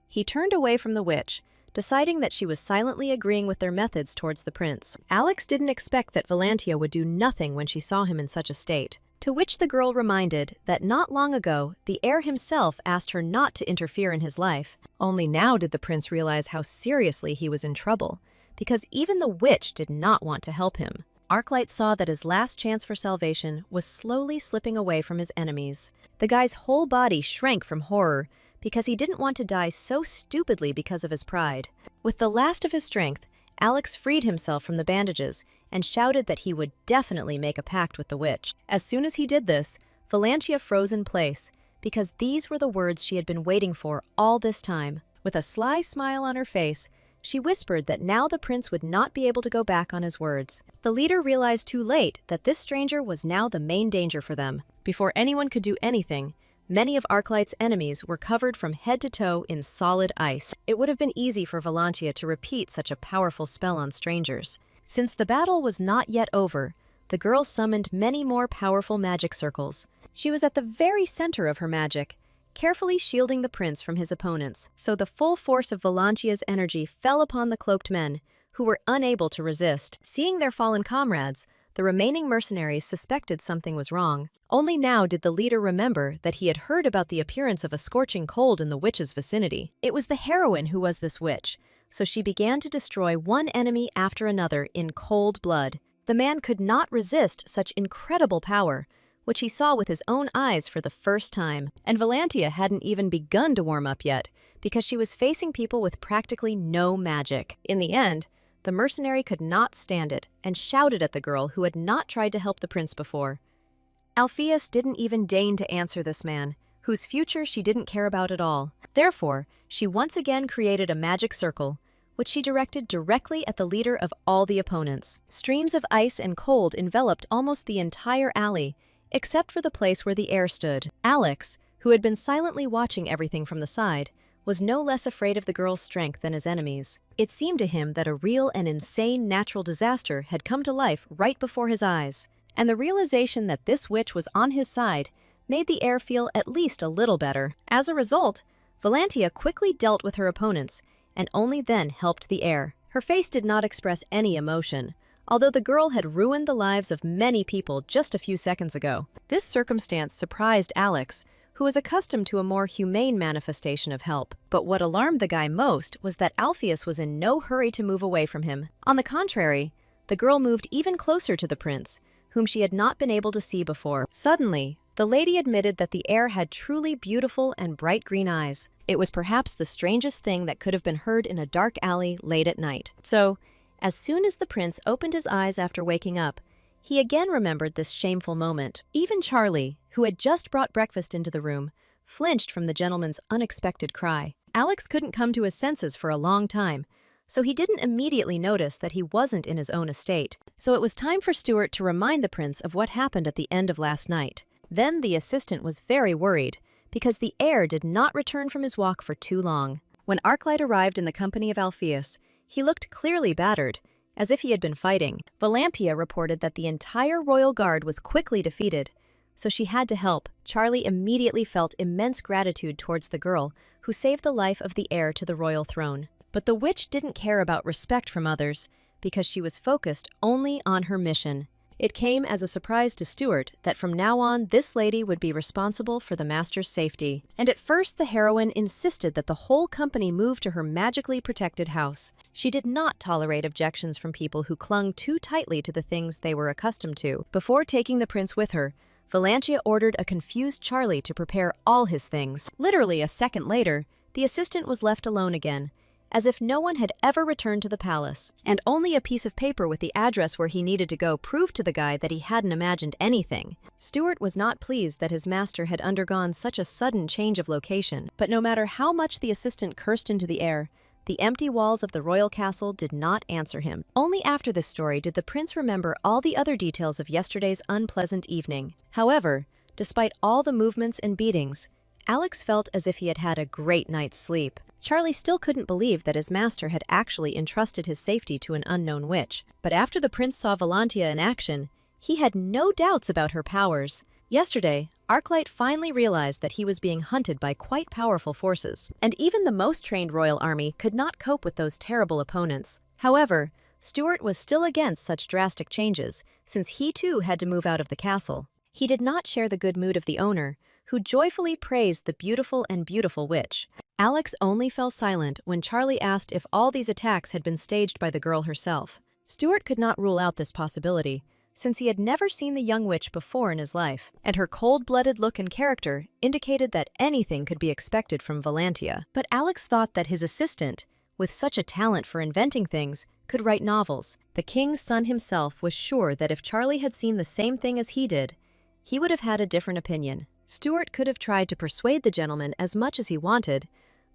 He turned away from the witch, deciding that she was silently agreeing with their methods towards the prince. Alex didn't expect that Valantia would do nothing when she saw him in such a state, to which the girl reminded that not long ago, the heir himself asked her not to interfere in his life. Only now did the prince realize how seriously he was in trouble, because even the witch did not want to help him. Arclight saw that his last chance for salvation was slowly slipping away from his enemies. The guy's whole body shrank from horror, because he didn't want to die so stupidly because of his pride. With the last of his strength, Alex freed himself from the bandages and shouted that he would definitely make a pact with the witch. As soon as he did this, Valantia froze in place, because these were the words she had been waiting for all this time. With a sly smile on her face, she whispered that now the prince would not be able to go back on his words. The leader realized too late that this stranger was now the main danger for them. Before anyone could do anything, many of Arclight's enemies were covered from head to toe in solid ice. It would have been easy for Valantia to repeat such a powerful spell on strangers. Since the battle was not yet over, the girl summoned many more powerful magic circles. She was at the very center of her magic, carefully shielding the prince from his opponents, so the full force of Valantia's energy fell upon the cloaked men, who were unable to resist. Seeing their fallen comrades, the remaining mercenaries suspected something was wrong. Only now did the leader remember that he had heard about the appearance of a scorching cold in the witch's vicinity. It was the heroine who was this witch, so she began to destroy one enemy after another in cold blood. The man could not resist such incredible power, which he saw with his own eyes for the first time. And Valantia hadn't even begun to warm up yet, because she was facing people with practically no magic. In the end, the mercenary could not stand it and shouted at the girl who had not tried to help the prince before. Alpheus didn't even deign to answer this man, whose future she didn't care about at all. Therefore, she once again created a magic circle, which she directed directly at the leader of all the opponents. Streams of ice and cold enveloped almost the entire alley, except for the place where the heir stood. Alex, who had been silently watching everything from the side, was no less afraid of the girl's strength than his enemies. It seemed to him that a real and insane natural disaster had come to life right before his eyes, and the realization that this witch was on his side made the heir feel at least a little better. As a result, Valantia quickly dealt with her opponents, and only then helped the heir. Her face did not express any emotion, although the girl had ruined the lives of many people just a few seconds ago. This circumstance surprised Alex, who was accustomed to a more humane manifestation of help. But what alarmed the guy most was that Alpheus was in no hurry to move away from him. On the contrary, the girl moved even closer to the prince, whom she had not been able to see before. Suddenly, the lady admitted that the heir had truly beautiful and bright green eyes. It was perhaps the strangest thing that could have been heard in a dark alley late at night. So, as soon as the prince opened his eyes after waking up, he again remembered this shameful moment. Even Charlie, who had just brought breakfast into the room, flinched from the gentleman's unexpected cry. Alex couldn't come to his senses for a long time, so he didn't immediately notice that he wasn't in his own estate. So it was time for Stuart to remind the prince of what happened at the end of last night. Then the assistant was very worried, because the heir did not return from his walk for too long. When Arclight arrived in the company of Alpheus, he looked clearly battered, as if he had been fighting. Valantia reported that the entire royal guard was quickly defeated, so she had to help. Charlie immediately felt immense gratitude towards the girl who saved the life of the heir to the royal throne. But the witch didn't care about respect from others, because she was focused only on her mission. It came as a surprise to Stuart that from now on this lady would be responsible for the master's safety. And at first the heroine insisted that the whole company move to her magically protected house. She did not tolerate objections from people who clung too tightly to the things they were accustomed to. Before taking the prince with her, Valantia ordered a confused Charlie to prepare all his things. Literally a second later, the assistant was left alone again, as if no one had ever returned to the palace. And only a piece of paper with the address where he needed to go proved to the guy that he hadn't imagined anything. Stuart was not pleased that his master had undergone such a sudden change of location, but no matter how much the assistant cursed into the air, the empty walls of the royal castle did not answer him. Only after this story did the prince remember all the other details of yesterday's unpleasant evening. However, despite all the movements and beatings, Alex felt as if he had had a great night's sleep. Charlie still couldn't believe that his master had actually entrusted his safety to an unknown witch. But after the prince saw Valantia in action, he had no doubts about her powers. Yesterday, Arclight finally realized that he was being hunted by quite powerful forces, and even the most trained royal army could not cope with those terrible opponents. However, Stuart was still against such drastic changes, since he too had to move out of the castle. He did not share the good mood of the owner, who joyfully praised the beautiful witch. Alex only fell silent when Charlie asked if all these attacks had been staged by the girl herself. Stuart could not rule out this possibility, since he had never seen the young witch before in his life, and her cold-blooded look and character indicated that anything could be expected from Valantia. But Alex thought that his assistant, with such a talent for inventing things, could write novels. The king's son himself was sure that if Charlie had seen the same thing as he did, he would have had a different opinion. Stuart could have tried to persuade the gentleman as much as he wanted,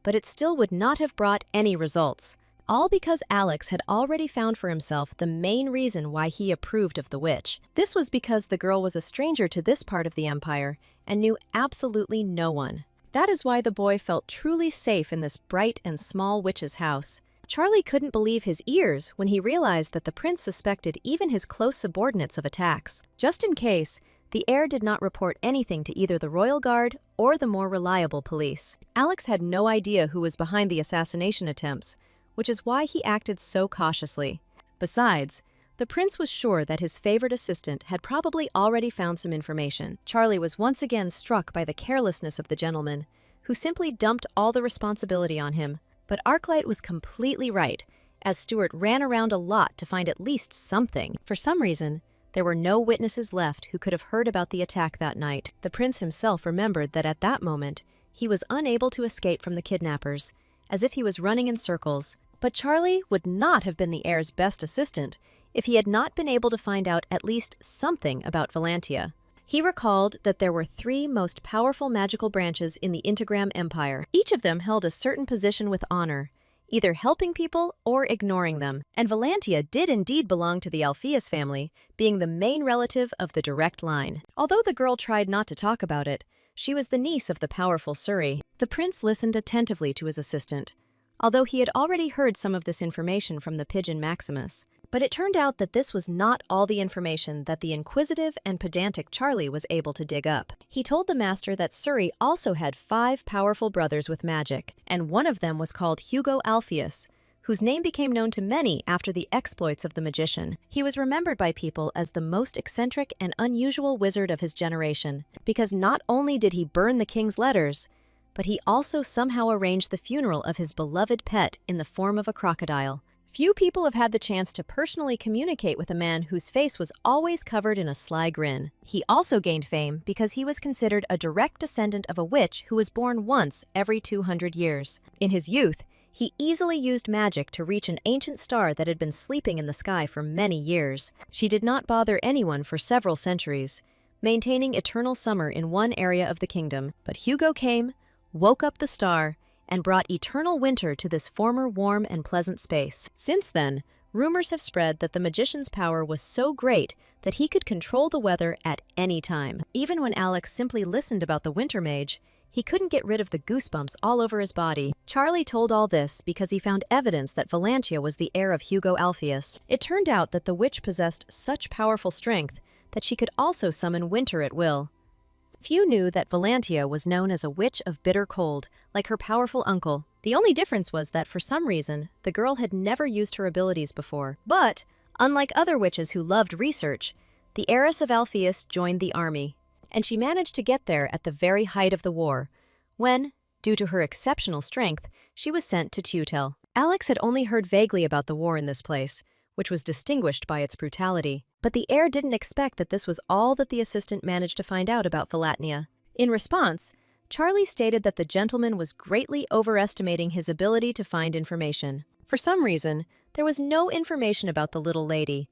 but it still would not have brought any results. All because Alex had already found for himself the main reason why he approved of the witch. This was because the girl was a stranger to this part of the empire and knew absolutely no one. That is why the boy felt truly safe in this bright and small witch's house. Charlie couldn't believe his ears when he realized that the prince suspected even his close subordinates of attacks. Just in case, the heir did not report anything to either the royal guard or the more reliable police. Alex had no idea who was behind the assassination attempts, which is why he acted so cautiously. Besides, the prince was sure that his favorite assistant had probably already found some information. Charlie was once again struck by the carelessness of the gentleman, who simply dumped all the responsibility on him. But Arclight was completely right, as Stuart ran around a lot to find at least something. For some reason, there were no witnesses left who could have heard about the attack that night. The prince himself remembered that at that moment, he was unable to escape from the kidnappers, as if he was running in circles. But Charlie would not have been the heir's best assistant if he had not been able to find out at least something about Valantia. He recalled that there were 3 most powerful magical branches in the Integram Empire. Each of them held a certain position with honor, either helping people or ignoring them. And Valantia did indeed belong to the Alpheus family, being the main relative of the direct line. Although the girl tried not to talk about it, she was the niece of the powerful Suri. The prince listened attentively to his assistant, although he had already heard some of this information from the pigeon Maximus. But it turned out that this was not all the information that the inquisitive and pedantic Charlie was able to dig up. He told the master that Suri also had 5 powerful brothers with magic, and one of them was called Hugo Alpheus, whose name became known to many after the exploits of the magician. He was remembered by people as the most eccentric and unusual wizard of his generation, because not only did he burn the king's letters, but he also somehow arranged the funeral of his beloved pet in the form of a crocodile. Few people have had the chance to personally communicate with a man whose face was always covered in a sly grin. He also gained fame because he was considered a direct descendant of a witch who was born once every 200 years. In his youth, he easily used magic to reach an ancient star that had been sleeping in the sky for many years. She did not bother anyone for several centuries, maintaining eternal summer in one area of the kingdom. But Hugo came, woke up the star, and brought eternal winter to this former warm and pleasant space. Since then, rumors have spread that the magician's power was so great that he could control the weather at any time. Even when Alex simply listened about the winter mage, he couldn't get rid of the goosebumps all over his body. Charlie told all this because he found evidence that Valantia was the heir of Hugo Alpheus. It turned out that the witch possessed such powerful strength that she could also summon winter at will. Few knew that Valantia was known as a witch of bitter cold, like her powerful uncle. The only difference was that for some reason, the girl had never used her abilities before. But, unlike other witches who loved research, the heiress of Alpheus joined the army, and she managed to get there at the very height of the war, when, due to her exceptional strength, she was sent to Tutel. Alex had only heard vaguely about the war in this place, which was distinguished by its brutality. But the heir didn't expect that this was all that the assistant managed to find out about Valantia. In response, Charlie stated that the gentleman was greatly overestimating his ability to find information. For some reason, there was no information about the little lady,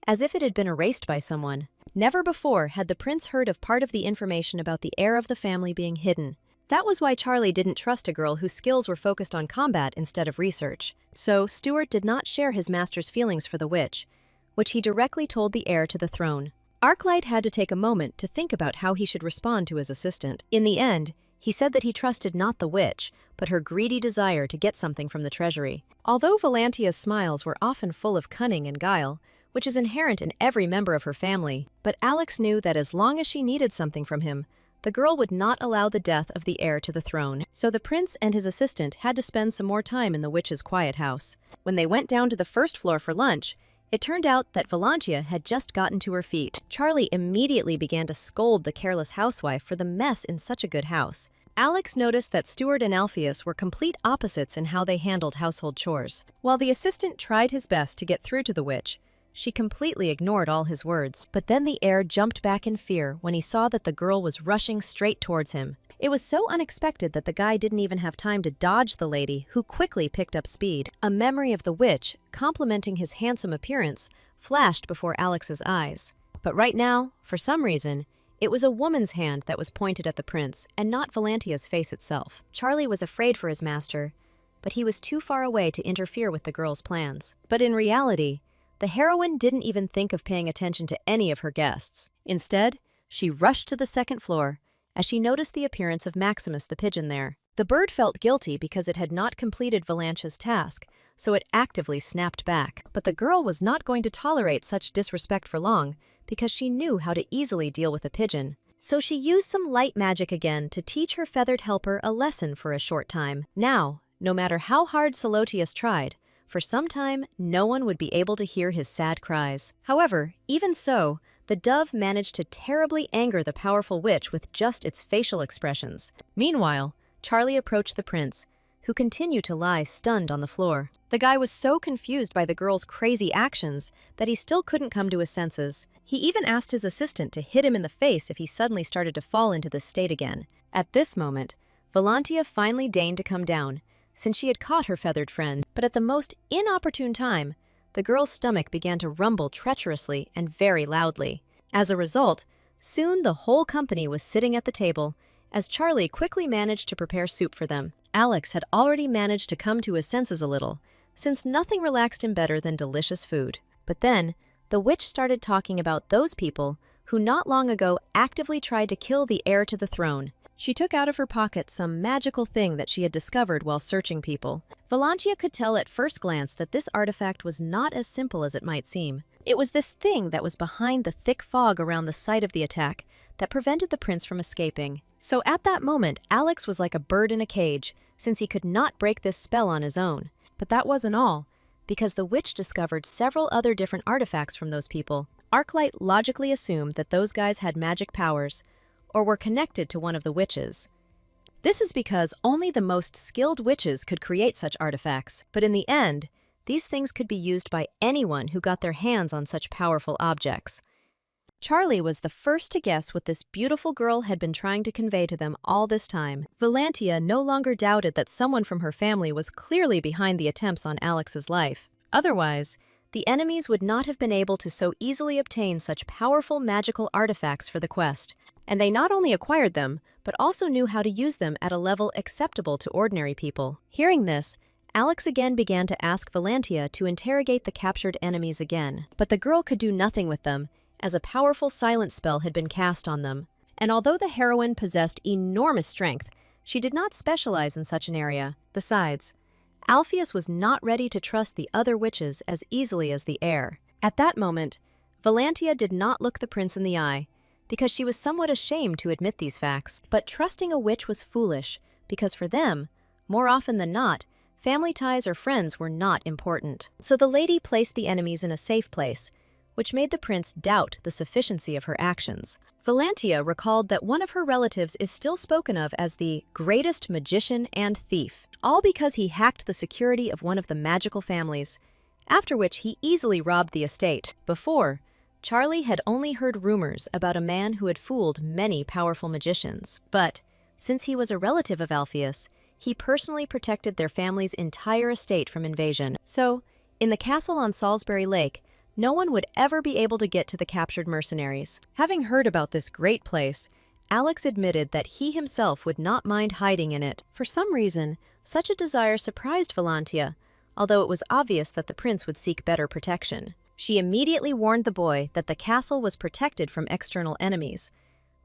as if it had been erased by someone. Never before had the prince heard of part of the information about the heir of the family being hidden. That was why Charlie didn't trust a girl whose skills were focused on combat instead of research. So, Stuart did not share his master's feelings for the witch, which he directly told the heir to the throne. Arclight had to take a moment to think about how he should respond to his assistant. In the end, he said that he trusted not the witch, but her greedy desire to get something from the treasury. Although Valantia's smiles were often full of cunning and guile, which is inherent in every member of her family, but Alex knew that as long as she needed something from him, the girl would not allow the death of the heir to the throne. So the prince and his assistant had to spend some more time in the witch's quiet house. When they went down to the first floor for lunch, it turned out that Valantia had just gotten to her feet. Charlie immediately began to scold the careless housewife for the mess in such a good house. Alex noticed that Stuart and Alpheus were complete opposites in how they handled household chores. While the assistant tried his best to get through to the witch, she completely ignored all his words. But then the heir jumped back in fear when he saw that the girl was rushing straight towards him. It was so unexpected that the guy didn't even have time to dodge the lady, who quickly picked up speed. A memory of the witch, complimenting his handsome appearance, flashed before Alex's eyes. But right now, for some reason, it was a woman's hand that was pointed at the prince, and not Valantia's face itself. Charlie was afraid for his master, but he was too far away to interfere with the girl's plans. But in reality, the heroine didn't even think of paying attention to any of her guests. Instead, she rushed to the second floor as she noticed the appearance of Maximus the pigeon there. The bird felt guilty because it had not completed Valantia's task, so it actively snapped back. But the girl was not going to tolerate such disrespect for long, because she knew how to easily deal with a pigeon. So she used some light magic again to teach her feathered helper a lesson for a short time. Now, no matter how hard Salotius tried, for some time, no one would be able to hear his sad cries. However, even so, the dove managed to terribly anger the powerful witch with just its facial expressions. Meanwhile, Charlie approached the prince, who continued to lie stunned on the floor. The guy was so confused by the girl's crazy actions that he still couldn't come to his senses. He even asked his assistant to hit him in the face if he suddenly started to fall into this state again. At this moment, Valantia finally deigned to come down, since she had caught her feathered friend. But at the most inopportune time, the girl's stomach began to rumble treacherously and very loudly. As a result, soon the whole company was sitting at the table, as Charlie quickly managed to prepare soup for them. Alex had already managed to come to his senses a little, since nothing relaxed him better than delicious food. But then, the witch started talking about those people who not long ago actively tried to kill the heir to the throne. She took out of her pocket some magical thing that she had discovered while searching people. Valantia could tell at first glance that this artifact was not as simple as it might seem. It was this thing that was behind the thick fog around the site of the attack that prevented the prince from escaping. So at that moment, Alex was like a bird in a cage, since he could not break this spell on his own. But that wasn't all, because the witch discovered several other different artifacts from those people. Arclight logically assumed that those guys had magic powers, or were connected to one of the witches. This is because only the most skilled witches could create such artifacts, but in the end, these things could be used by anyone who got their hands on such powerful objects. Charlie was the first to guess what this beautiful girl had been trying to convey to them all this time. Valantia no longer doubted that someone from her family was clearly behind the attempts on Alex's life. Otherwise, the enemies would not have been able to so easily obtain such powerful magical artifacts for the quest. And they not only acquired them, but also knew how to use them at a level acceptable to ordinary people. Hearing this, Alex again began to ask Valantia to interrogate the captured enemies again. But the girl could do nothing with them, as a powerful silent spell had been cast on them. And although the heroine possessed enormous strength, she did not specialize in such an area. Besides, Alpheus was not ready to trust the other witches as easily as the heir. At that moment, Valantia did not look the prince in the eye, because she was somewhat ashamed to admit these facts. But trusting a witch was foolish, because for them, more often than not, family ties or friends were not important. So the lady placed the enemies in a safe place, which made the prince doubt the sufficiency of her actions. Valantia recalled that one of her relatives is still spoken of as the greatest magician and thief, all because he hacked the security of one of the magical families, after which he easily robbed the estate. Before, Charlie had only heard rumors about a man who had fooled many powerful magicians. But Since he was a relative of Alpheus, he personally protected their family's entire estate from invasion. So, in the castle on Salisbury Lake, no one would ever be able to get to the captured mercenaries. Having heard about this great place, Alex admitted that he himself would not mind hiding in it. For some reason, such a desire surprised Valantia, although it was obvious that the prince would seek better protection. She immediately warned the boy that the castle was protected from external enemies,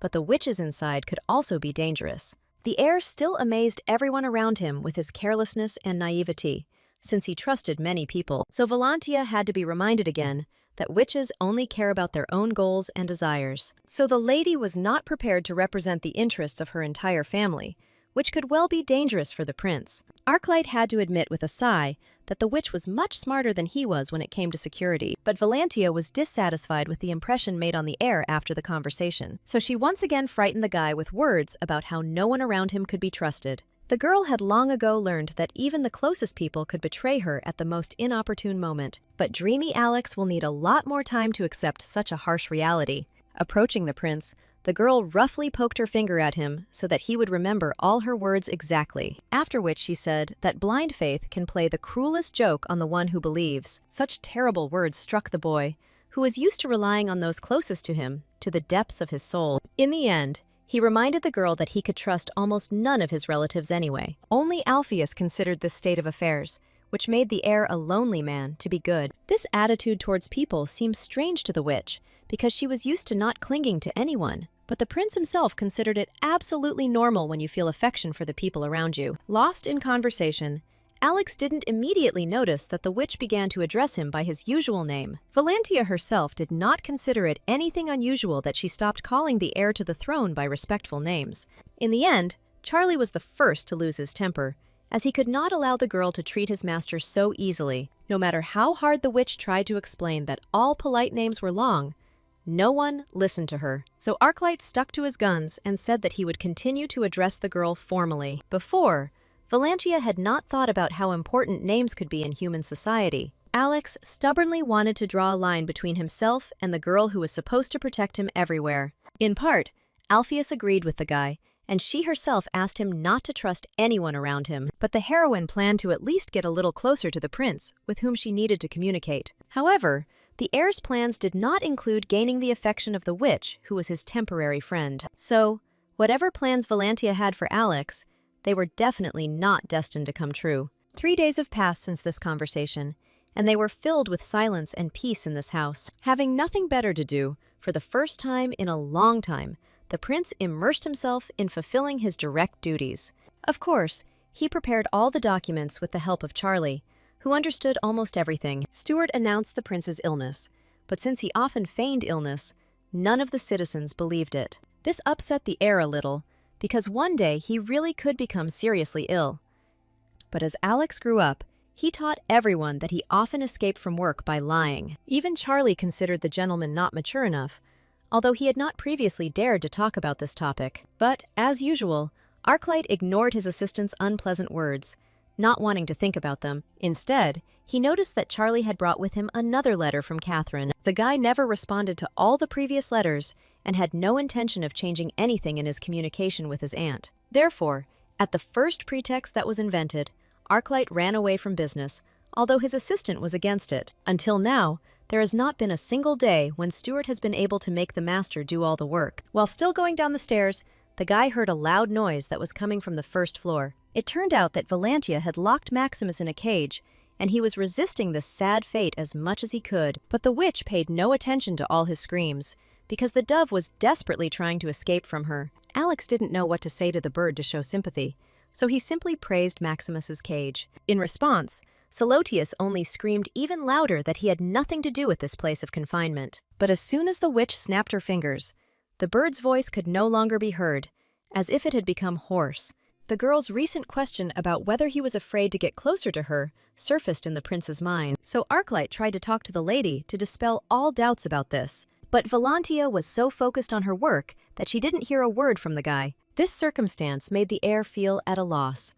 but the witches inside could also be dangerous. The heir still amazed everyone around him with his carelessness and naivety, since he trusted many people. So Valantia had to be reminded again that witches only care about their own goals and desires. So the lady was not prepared to represent the interests of her entire family, which could well be dangerous for the prince. Arclight had to admit with a sigh that the witch was much smarter than he was when it came to security, but Valantia was dissatisfied with the impression made on the heir after the conversation. So she once again frightened the guy with words about how no one around him could be trusted. The girl had long ago learned that even the closest people could betray her at the most inopportune moment, but dreamy Alex will need a lot more time to accept such a harsh reality. Approaching the prince, the girl roughly poked her finger at him so that he would remember all her words exactly, after which she said that blind faith can play the cruelest joke on the one who believes. Such terrible words struck the boy, who was used to relying on those closest to him, to the depths of his soul. In the end, he reminded the girl that he could trust almost none of his relatives anyway. Only Alpheus considered this state of affairs, which made the heir a lonely man to be good. This attitude towards people seemed strange to the witch, because she was used to not clinging to anyone. But the prince himself considered it absolutely normal when you feel affection for the people around you. Lost in conversation, Alex didn't immediately notice that the witch began to address him by his usual name. Valantia herself did not consider it anything unusual that she stopped calling the heir to the throne by respectful names. In the end, Charlie was the first to lose his temper, as he could not allow the girl to treat his master so easily. No matter how hard the witch tried to explain that all polite names were long, no one listened to her. So Arclight stuck to his guns and said that he would continue to address the girl formally. Before, Valantia had not thought about how important names could be in human society. Alex stubbornly wanted to draw a line between himself and the girl who was supposed to protect him everywhere. In part, Alpheus agreed with the guy, and she herself asked him not to trust anyone around him. But the heroine planned to at least get a little closer to the prince, with whom she needed to communicate. However, the heir's plans did not include gaining the affection of the witch, who was his temporary friend. So, whatever plans Valantia had for Alex, they were definitely not destined to come true. 3 days have passed since this conversation, and they were filled with silence and peace in this house. Having nothing better to do, for the first time in a long time, the prince immersed himself in fulfilling his direct duties. Of course, he prepared all the documents with the help of Charlie, who understood almost everything. Stuart announced the prince's illness, but since he often feigned illness, none of the citizens believed it. This upset the heir a little, because one day he really could become seriously ill. But as Alex grew up, he taught everyone that he often escaped from work by lying. Even Charlie considered the gentleman not mature enough, although he had not previously dared to talk about this topic. But, as usual, Arclight ignored his assistant's unpleasant words, not wanting to think about them. Instead, he noticed that Charlie had brought with him another letter from Catherine. The guy never responded to all the previous letters and had no intention of changing anything in his communication with his aunt. Therefore, at the first pretext that was invented, Arclight ran away from business, although his assistant was against it. Until now, there has not been a single day when Stuart has been able to make the master do all the work. While still going down the stairs, the guy heard a loud noise that was coming from the first floor. It turned out that Valantia had locked Maximus in a cage, and he was resisting this sad fate as much as he could. But the witch paid no attention to all his screams, because the dove was desperately trying to escape from her. Alex didn't know what to say to the bird to show sympathy, so he simply praised Maximus's cage. In response, Solotius only screamed even louder that he had nothing to do with this place of confinement. But as soon as the witch snapped her fingers, the bird's voice could no longer be heard, as if it had become hoarse. The girl's recent question about whether he was afraid to get closer to her surfaced in the prince's mind, so Arclight tried to talk to the lady to dispel all doubts about this. But Valantia was so focused on her work that she didn't hear a word from the guy. This circumstance made the heir feel at a loss,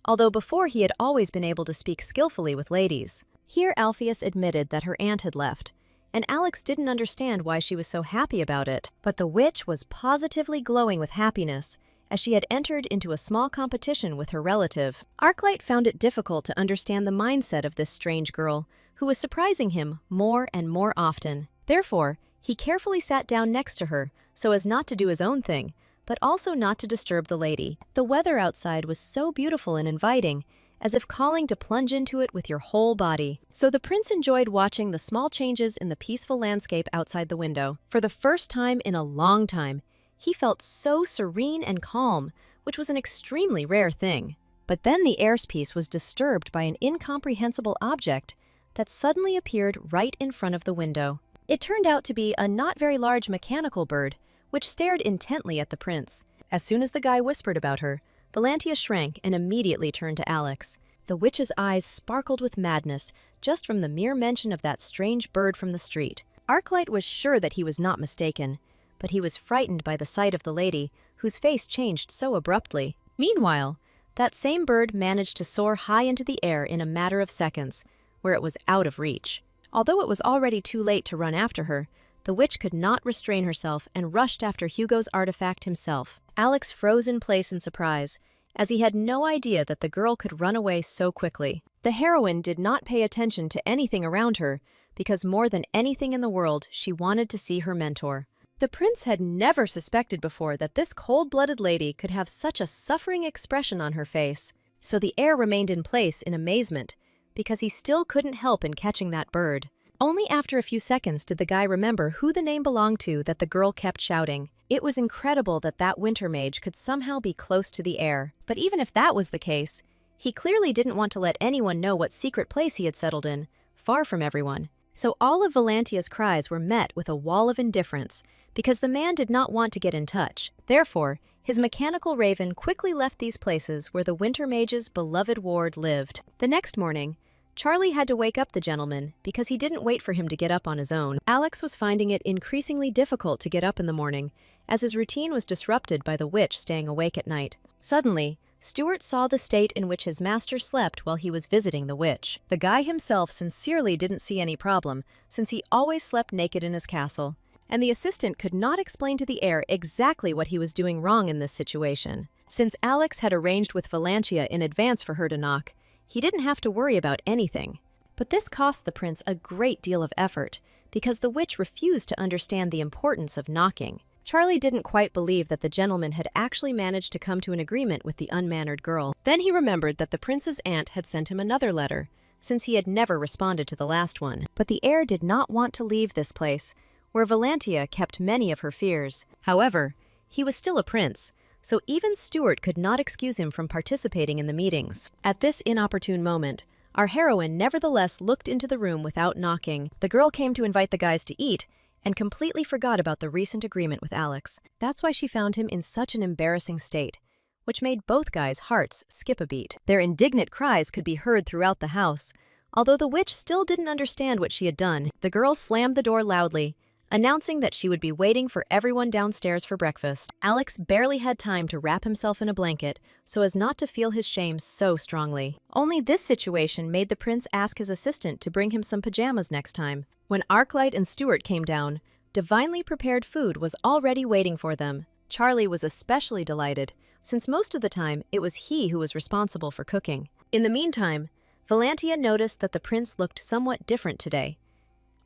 although before he had always been able to speak skillfully with ladies. Here Alpheus admitted that her aunt had left, and Alex didn't understand why she was so happy about it. But the witch was positively glowing with happiness, as she had entered into a small competition with her relative. Arclight found it difficult to understand the mindset of this strange girl, who was surprising him more and more often. Therefore, he carefully sat down next to her so as not to do his own thing, but also not to disturb the lady. The weather outside was so beautiful and inviting, as if calling to plunge into it with your whole body. So the prince enjoyed watching the small changes in the peaceful landscape outside the window. For the first time in a long time, he felt so serene and calm, which was an extremely rare thing. But then the airspace was disturbed by an incomprehensible object that suddenly appeared right in front of the window. It turned out to be a not very large mechanical bird, which stared intently at the prince. As soon as the guy whispered about her, Valantia shrank and immediately turned to Alex. The witch's eyes sparkled with madness just from the mere mention of that strange bird from the street. Arclight was sure that he was not mistaken, but he was frightened by the sight of the lady, whose face changed so abruptly. Meanwhile, that same bird managed to soar high into the air in a matter of seconds, where it was out of reach. Although it was already too late to run after her, the witch could not restrain herself and rushed after Hugo's artifact himself. Alex froze in place in surprise, as he had no idea that the girl could run away so quickly. The heroine did not pay attention to anything around her, because more than anything in the world, she wanted to see her mentor. The prince had never suspected before that this cold-blooded lady could have such a suffering expression on her face. So the heir remained in place in amazement, because he still couldn't help in catching that bird. Only after a few seconds did the guy remember who the name belonged to that the girl kept shouting. It was incredible that that winter mage could somehow be close to the heir. But even if that was the case, he clearly didn't want to let anyone know what secret place he had settled in, far from everyone. So all of Valantia's cries were met with a wall of indifference, because the man did not want to get in touch. Therefore, his mechanical raven quickly left these places where the winter mage's beloved ward lived. The next morning, Charlie had to wake up the gentleman because he didn't wait for him to get up on his own. Alex was finding it increasingly difficult to get up in the morning, as his routine was disrupted by the witch staying awake at night. Suddenly, Stuart saw the state in which his master slept while he was visiting the witch. The guy himself sincerely didn't see any problem, since he always slept naked in his castle, and the assistant could not explain to the heir exactly what he was doing wrong in this situation. Since Alex had arranged with Valantia in advance for her to knock, he didn't have to worry about anything. But this cost the prince a great deal of effort, because the witch refused to understand the importance of knocking. Charlie didn't quite believe that the gentleman had actually managed to come to an agreement with the unmannered girl. Then he remembered that the prince's aunt had sent him another letter, since he had never responded to the last one. But the heir did not want to leave this place, where Valantia kept many of her fears. However, he was still a prince, so even Stuart could not excuse him from participating in the meetings. At this inopportune moment, our heroine nevertheless looked into the room without knocking. The girl came to invite the guys to eat, and completely forgot about the recent agreement with Alex. That's why she found him in such an embarrassing state, which made both guys' hearts skip a beat. Their indignant cries could be heard throughout the house. Although the witch still didn't understand what she had done, the girl slammed the door loudly, announcing that she would be waiting for everyone downstairs for breakfast. Alex barely had time to wrap himself in a blanket so as not to feel his shame so strongly. Only this situation made the prince ask his assistant to bring him some pajamas next time. When Arclight and Stuart came down, divinely prepared food was already waiting for them. Charlie was especially delighted, since most of the time it was he who was responsible for cooking. In the meantime, Valantia noticed that the prince looked somewhat different today,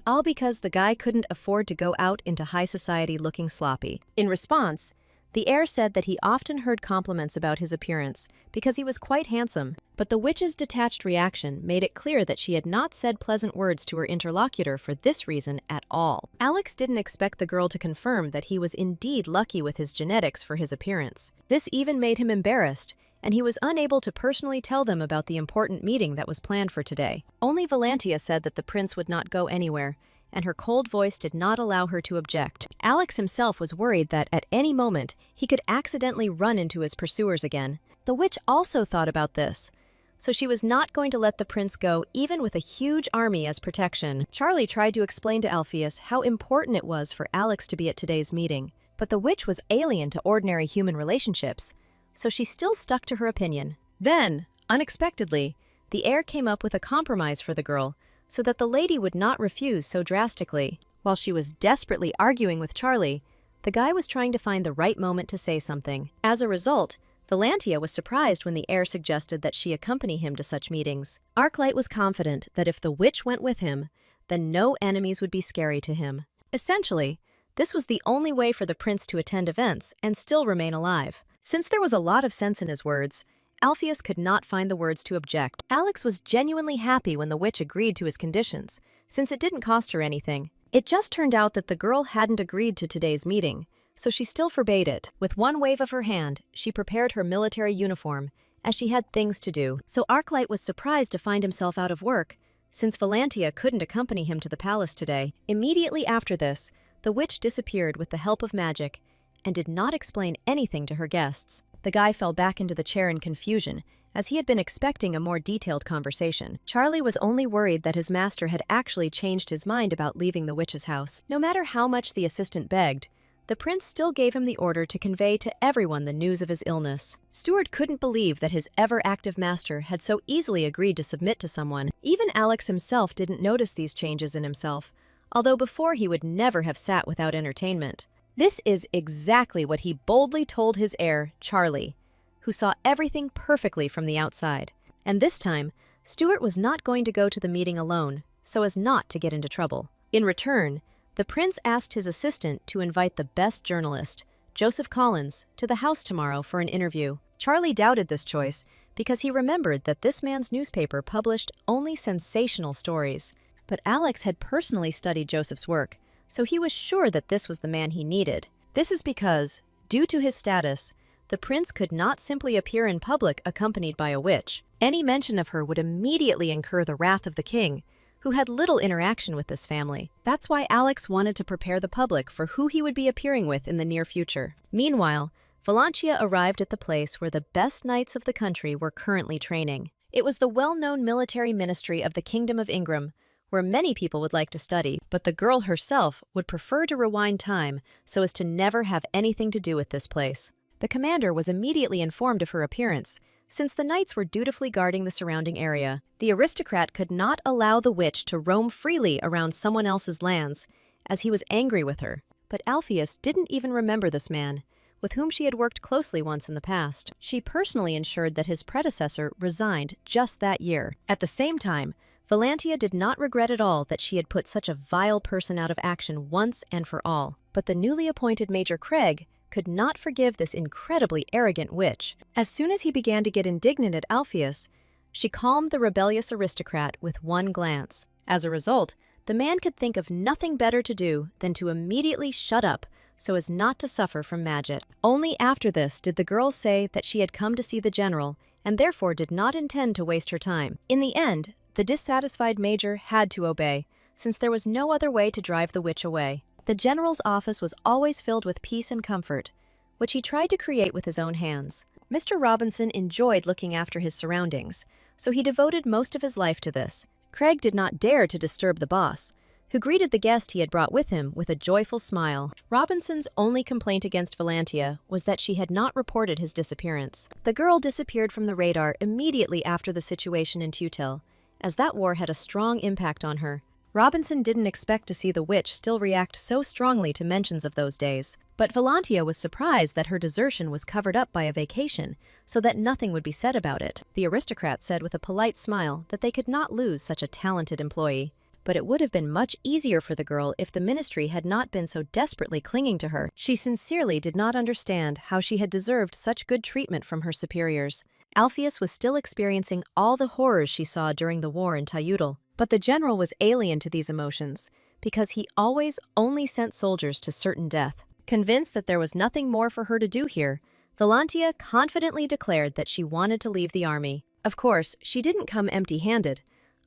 all because the guy couldn't afford to go out into high society looking sloppy. In response, the heir said that he often heard compliments about his appearance because he was quite handsome, but the witch's detached reaction made it clear that she had not said pleasant words to her interlocutor for this reason at all. Alex didn't expect the girl to confirm that he was indeed lucky with his genetics for his appearance. This even made him embarrassed, and he was unable to personally tell them about the important meeting that was planned for today. Only Valantia said that the prince would not go anywhere, and her cold voice did not allow her to object. Alex himself was worried that at any moment he could accidentally run into his pursuers again. The witch also thought about this, so she was not going to let the prince go even with a huge army as protection. Charlie tried to explain to Alpheus how important it was for Alex to be at today's meeting, but the witch was alien to ordinary human relationships, so she still stuck to her opinion. Then, unexpectedly, the heir came up with a compromise for the girl so that the lady would not refuse so drastically. While she was desperately arguing with Charlie, The guy was trying to find the right moment to say something. As a result, Valantia was surprised when the heir suggested that she accompany him to such meetings. Arclight was confident that if the witch went with him, then no enemies would be scary to him. Essentially, this was the only way for the prince to attend events and still remain alive. Since there was a lot of sense in his words, Alpheus could not find the words to object. Alex was genuinely happy when the witch agreed to his conditions, since it didn't cost her anything. It just turned out that the girl hadn't agreed to today's meeting, so she still forbade it. With one wave of her hand, she prepared her military uniform, as she had things to do. So Arclight was surprised to find himself out of work, since Valantia couldn't accompany him to the palace today. Immediately after this, the witch disappeared with the help of magic and did not explain anything to her guests. The guy fell back into the chair in confusion, as he had been expecting a more detailed conversation. Charlie was only worried that his master had actually changed his mind about leaving the witch's house. No matter how much the assistant begged, the prince still gave him the order to convey to everyone the news of his illness. Stuart couldn't believe that his ever-active master had so easily agreed to submit to someone. Even Alex himself didn't notice these changes in himself, although before he would never have sat without entertainment. This is exactly what he boldly told his heir, Charlie, who saw everything perfectly from the outside. And this time, Stuart was not going to go to the meeting alone, so as not to get into trouble. In return, the prince asked his assistant to invite the best journalist, Joseph Collins, to the house tomorrow for an interview. Charlie doubted this choice because he remembered that this man's newspaper published only sensational stories. But Alex had personally studied Joseph's work, so he was sure that this was the man he needed. This is because, due to his status, the prince could not simply appear in public accompanied by a witch. Any mention of her would immediately incur the wrath of the king, who had little interaction with this family. That's why Alex wanted to prepare the public for who he would be appearing with in the near future. Meanwhile, Valantia arrived at the place where the best knights of the country were currently training. It was the well-known military ministry of the Kingdom of Ingram, where many people would like to study, but the girl herself would prefer to rewind time so as to never have anything to do with this place. The commander was immediately informed of her appearance, since the knights were dutifully guarding the surrounding area. The aristocrat could not allow the witch to roam freely around someone else's lands, as he was angry with her. But Alpheus didn't even remember this man, with whom she had worked closely once in the past. She personally ensured that his predecessor resigned just that year. At the same time, Valantia did not regret at all that she had put such a vile person out of action once and for all. But the newly appointed Major Craig could not forgive this incredibly arrogant witch. As soon as he began to get indignant at Alpheus, she calmed the rebellious aristocrat with one glance. As a result, the man could think of nothing better to do than to immediately shut up so as not to suffer from magic. Only after this did the girl say that she had come to see the general and therefore did not intend to waste her time. In the end, the dissatisfied major had to obey, since there was no other way to drive the witch away. The general's office was always filled with peace and comfort, which he tried to create with his own hands. Mr. Robinson enjoyed looking after his surroundings, so he devoted most of his life to this. Craig did not dare to disturb the boss, who greeted the guest he had brought with him with a joyful smile. Robinson's only complaint against Valantia was that she had not reported his disappearance. The girl disappeared from the radar immediately after the situation in Tutil, as that war had a strong impact on her. Robinson didn't expect to see the witch still react so strongly to mentions of those days. But Valantia was surprised that her desertion was covered up by a vacation, so that nothing would be said about it. The aristocrat said with a polite smile that they could not lose such a talented employee. But it would have been much easier for the girl if the ministry had not been so desperately clinging to her. She sincerely did not understand how she had deserved such good treatment from her superiors. Alpheus was still experiencing all the horrors she saw during the war in Tayudal. But the general was alien to these emotions, because he always only sent soldiers to certain death. Convinced that there was nothing more for her to do here, Valantia confidently declared that she wanted to leave the army. Of course, she didn't come empty-handed.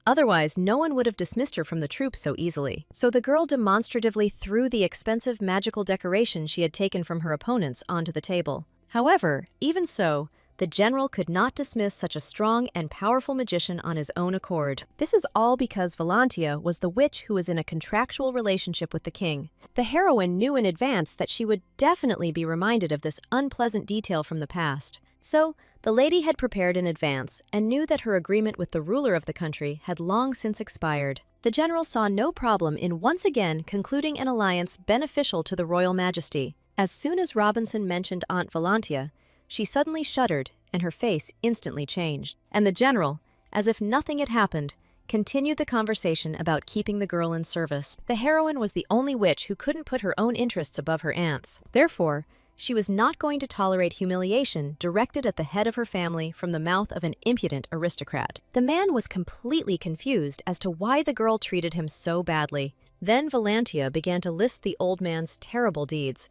Otherwise, no one would have dismissed her from the troops so easily. So the girl demonstratively threw the expensive magical decoration she had taken from her opponents onto the table. However, even so, the general could not dismiss such a strong and powerful magician on his own accord. This is all because Valantia was the witch who was in a contractual relationship with the king. The heroine knew in advance that she would definitely be reminded of this unpleasant detail from the past. So, the lady had prepared in advance and knew that her agreement with the ruler of the country had long since expired. The general saw no problem in once again concluding an alliance beneficial to the royal majesty. As soon as Robinson mentioned Aunt Valantia, she suddenly shuddered and her face instantly changed. And the general, as if nothing had happened, continued the conversation about keeping the girl in service. The heroine was the only witch who couldn't put her own interests above her aunt's. Therefore, she was not going to tolerate humiliation directed at the head of her family from the mouth of an impudent aristocrat. The man was completely confused as to why the girl treated him so badly. Then Valantia began to list the old man's terrible deeds,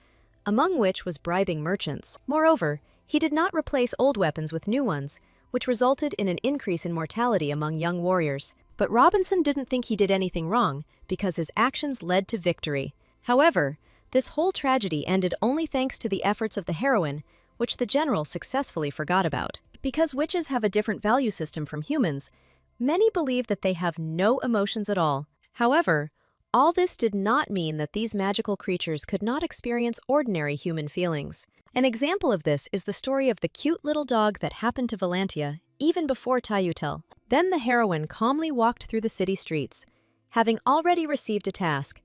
among which was bribing merchants. Moreover, he did not replace old weapons with new ones, which resulted in an increase in mortality among young warriors. But Robinson didn't think he did anything wrong because his actions led to victory. However, this whole tragedy ended only thanks to the efforts of the heroine, which the general successfully forgot about. Because witches have a different value system from humans, many believe that they have no emotions at all. However, all this did not mean that these magical creatures could not experience ordinary human feelings. An example of this is the story of the cute little dog that happened to Valantia even before Tayutel. Then the heroine calmly walked through the city streets, having already received a task.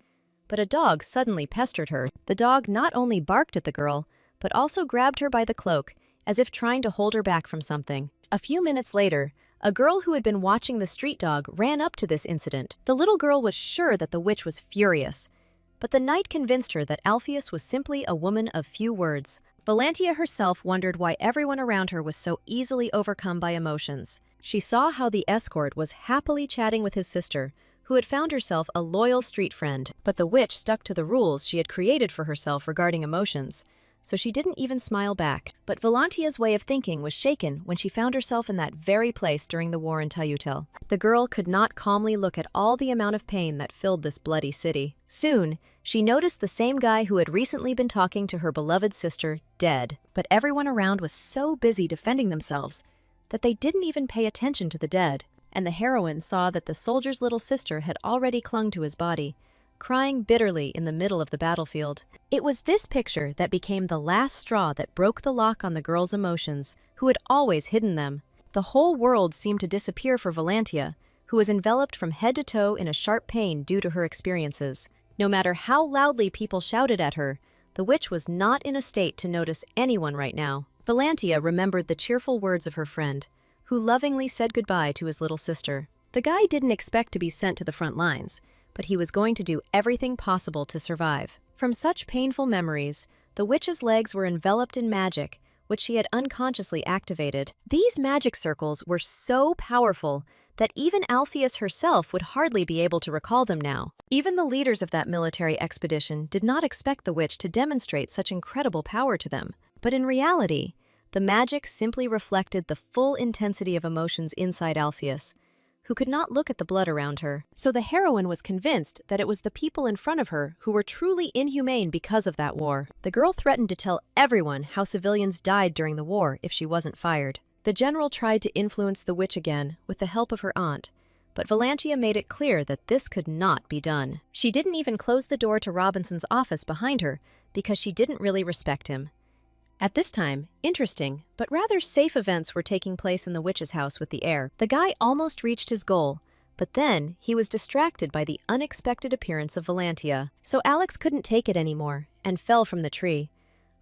But a dog suddenly pestered her. The dog not only barked at the girl, but also grabbed her by the cloak, as if trying to hold her back from something. A few minutes later, a girl who had been watching the street dog ran up to this incident. The little girl was sure that the witch was furious, but the knight convinced her that Alpheus was simply a woman of few words. Valantia herself wondered why everyone around her was so easily overcome by emotions. She saw how the escort was happily chatting with his sister, who had found herself a loyal street friend. But the witch stuck to the rules she had created for herself regarding emotions, so she didn't even smile back. But Valantia's way of thinking was shaken when she found herself in that very place during the war in Tayutel. The girl could not calmly look at all the amount of pain that filled this bloody city. Soon, she noticed the same guy who had recently been talking to her beloved sister dead. But everyone around was so busy defending themselves that they didn't even pay attention to the dead. And the heroine saw that the soldier's little sister had already clung to his body, crying bitterly in the middle of the battlefield. It was this picture that became the last straw that broke the lock on the girl's emotions, who had always hidden them. The whole world seemed to disappear for Valantia, who was enveloped from head to toe in a sharp pain due to her experiences. No matter how loudly people shouted at her, the witch was not in a state to notice anyone right now. Valantia remembered the cheerful words of her friend, who lovingly said goodbye to his little sister. The guy didn't expect to be sent to the front lines, but he was going to do everything possible to survive. From such painful memories, the witch's legs were enveloped in magic, which she had unconsciously activated. These magic circles were so powerful that even Alpheus herself would hardly be able to recall them now. Even the leaders of that military expedition did not expect the witch to demonstrate such incredible power to them. But in reality, the magic simply reflected the full intensity of emotions inside Alpheus, who could not look at the blood around her. So the heroine was convinced that it was the people in front of her who were truly inhumane because of that war. The girl threatened to tell everyone how civilians died during the war if she wasn't fired. The general tried to influence the witch again with the help of her aunt, but Valantia made it clear that this could not be done. She didn't even close the door to Robinson's office behind her because she didn't really respect him. At this time, interesting, but rather safe events were taking place in the witch's house with the heir. The guy almost reached his goal, but then he was distracted by the unexpected appearance of Valantia. So Alex couldn't take it anymore and fell from the tree.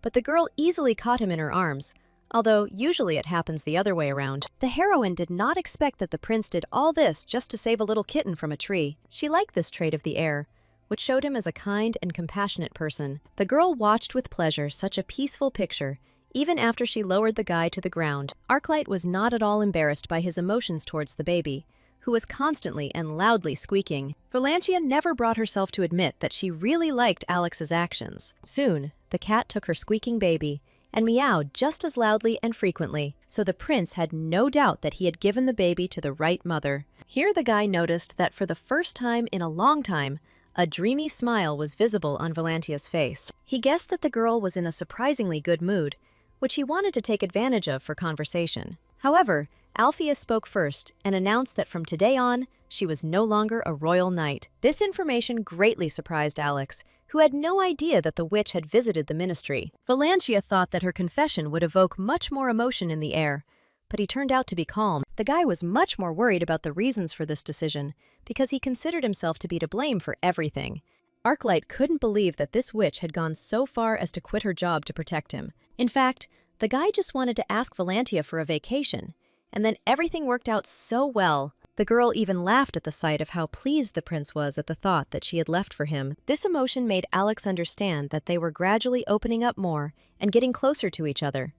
But the girl easily caught him in her arms, although usually it happens the other way around. The heroine did not expect that the prince did all this just to save a little kitten from a tree. She liked this trait of the heir, which showed him as a kind and compassionate person. The girl watched with pleasure such a peaceful picture, even after she lowered the guy to the ground. Arclight was not at all embarrassed by his emotions towards the baby, who was constantly and loudly squeaking. Valantia never brought herself to admit that she really liked Alex's actions. Soon, the cat took her squeaking baby and meowed just as loudly and frequently, so the prince had no doubt that he had given the baby to the right mother. Here the guy noticed that for the first time in a long time, a dreamy smile was visible on Valantia's face. He guessed that the girl was in a surprisingly good mood, which he wanted to take advantage of for conversation. However, Alpheus spoke first and announced that from today on, she was no longer a royal knight. This information greatly surprised Alex, who had no idea that the witch had visited the ministry. Valantia thought that her confession would evoke much more emotion in the heir, but he turned out to be calm. The guy was much more worried about the reasons for this decision, because he considered himself to be to blame for everything. Arclight couldn't believe that this witch had gone so far as to quit her job to protect him. In fact, the guy just wanted to ask Valantia for a vacation, and then everything worked out so well. The girl even laughed at the sight of how pleased the prince was at the thought that she had left for him. This emotion made Alex understand that they were gradually opening up more and getting closer to each other.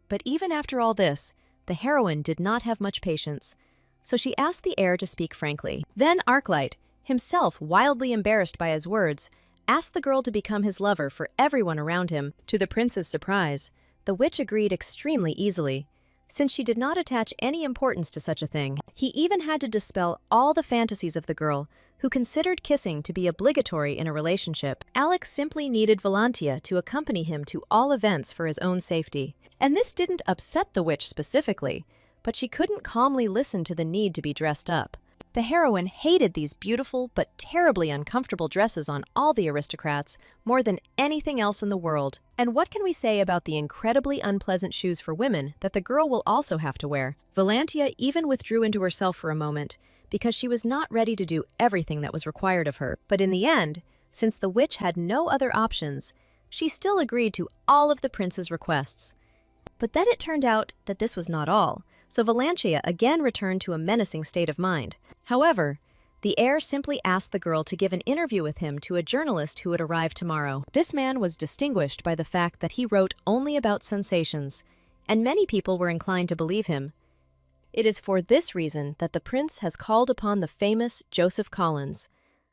But even after all this, the heroine did not have much patience, so she asked the heir to speak frankly. Then Arclight, himself wildly embarrassed by his words, asked the girl to become his lover for everyone around him. To the prince's surprise, the witch agreed extremely easily, since she did not attach any importance to such a thing. He even had to dispel all the fantasies of the girl, who considered kissing to be obligatory in a relationship. Alex simply needed Valantia to accompany him to all events for his own safety. And this didn't upset the witch specifically, but she couldn't calmly listen to the need to be dressed up. The heroine hated these beautiful but terribly uncomfortable dresses on all the aristocrats more than anything else in the world. And what can we say about the incredibly unpleasant shoes for women that the girl will also have to wear? Valantia even withdrew into herself for a moment because she was not ready to do everything that was required of her. But in the end, since the witch had no other options, she still agreed to all of the prince's requests. But then it turned out that this was not all, so Valantia again returned to a menacing state of mind. However, the heir simply asked the girl to give an interview with him to a journalist who would arrive tomorrow. This man was distinguished by the fact that he wrote only about sensations, and many people were inclined to believe him. It is for this reason that the prince has called upon the famous Joseph Collins,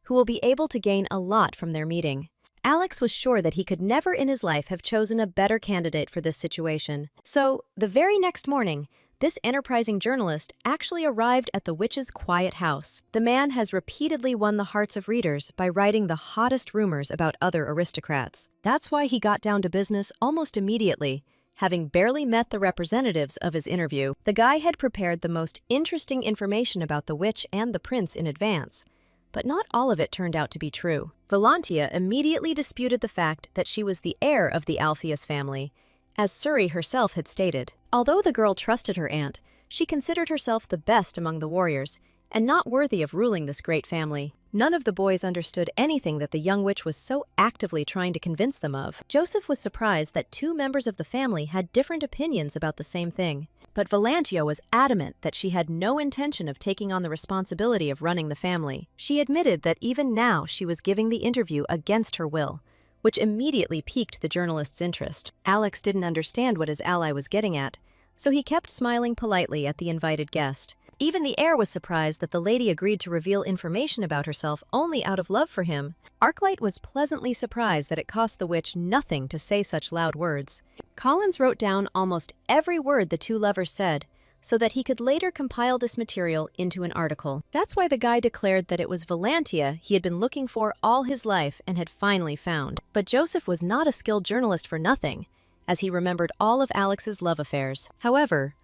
who will be able to gain a lot from their meeting. Alex was sure that he could never in his life have chosen a better candidate for this situation. So, the very next morning, this enterprising journalist actually arrived at the witch's quiet house. The man has repeatedly won the hearts of readers by writing the hottest rumors about other aristocrats. That's why he got down to business almost immediately, having barely met the representatives of his interview. The guy had prepared the most interesting information about the witch and the prince in advance, but not all of it turned out to be true. Valantia immediately disputed the fact that she was the heir of the Alpheus family, as Suri herself had stated. Although the girl trusted her aunt, she considered herself the best among the warriors, and not worthy of ruling this great family. None of the boys understood anything that the young witch was so actively trying to convince them of. Joseph was surprised that two members of the family had different opinions about the same thing. But Valantia was adamant that she had no intention of taking on the responsibility of running the family. She admitted that even now she was giving the interview against her will, which immediately piqued the journalist's interest. Alex didn't understand what his ally was getting at, so he kept smiling politely at the invited guest. Even the heir was surprised that the lady agreed to reveal information about herself only out of love for him. Arclight was pleasantly surprised that it cost the witch nothing to say such loud words. Collins wrote down almost every word the two lovers said, so that he could later compile this material into an article. That's why the guy declared that it was Valantia he had been looking for all his life and had finally found. But Joseph was not a skilled journalist for nothing, as he remembered all of Alex's love affairs. However,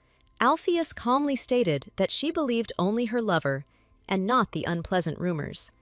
Alpheus calmly stated that she believed only her lover and not the unpleasant rumors.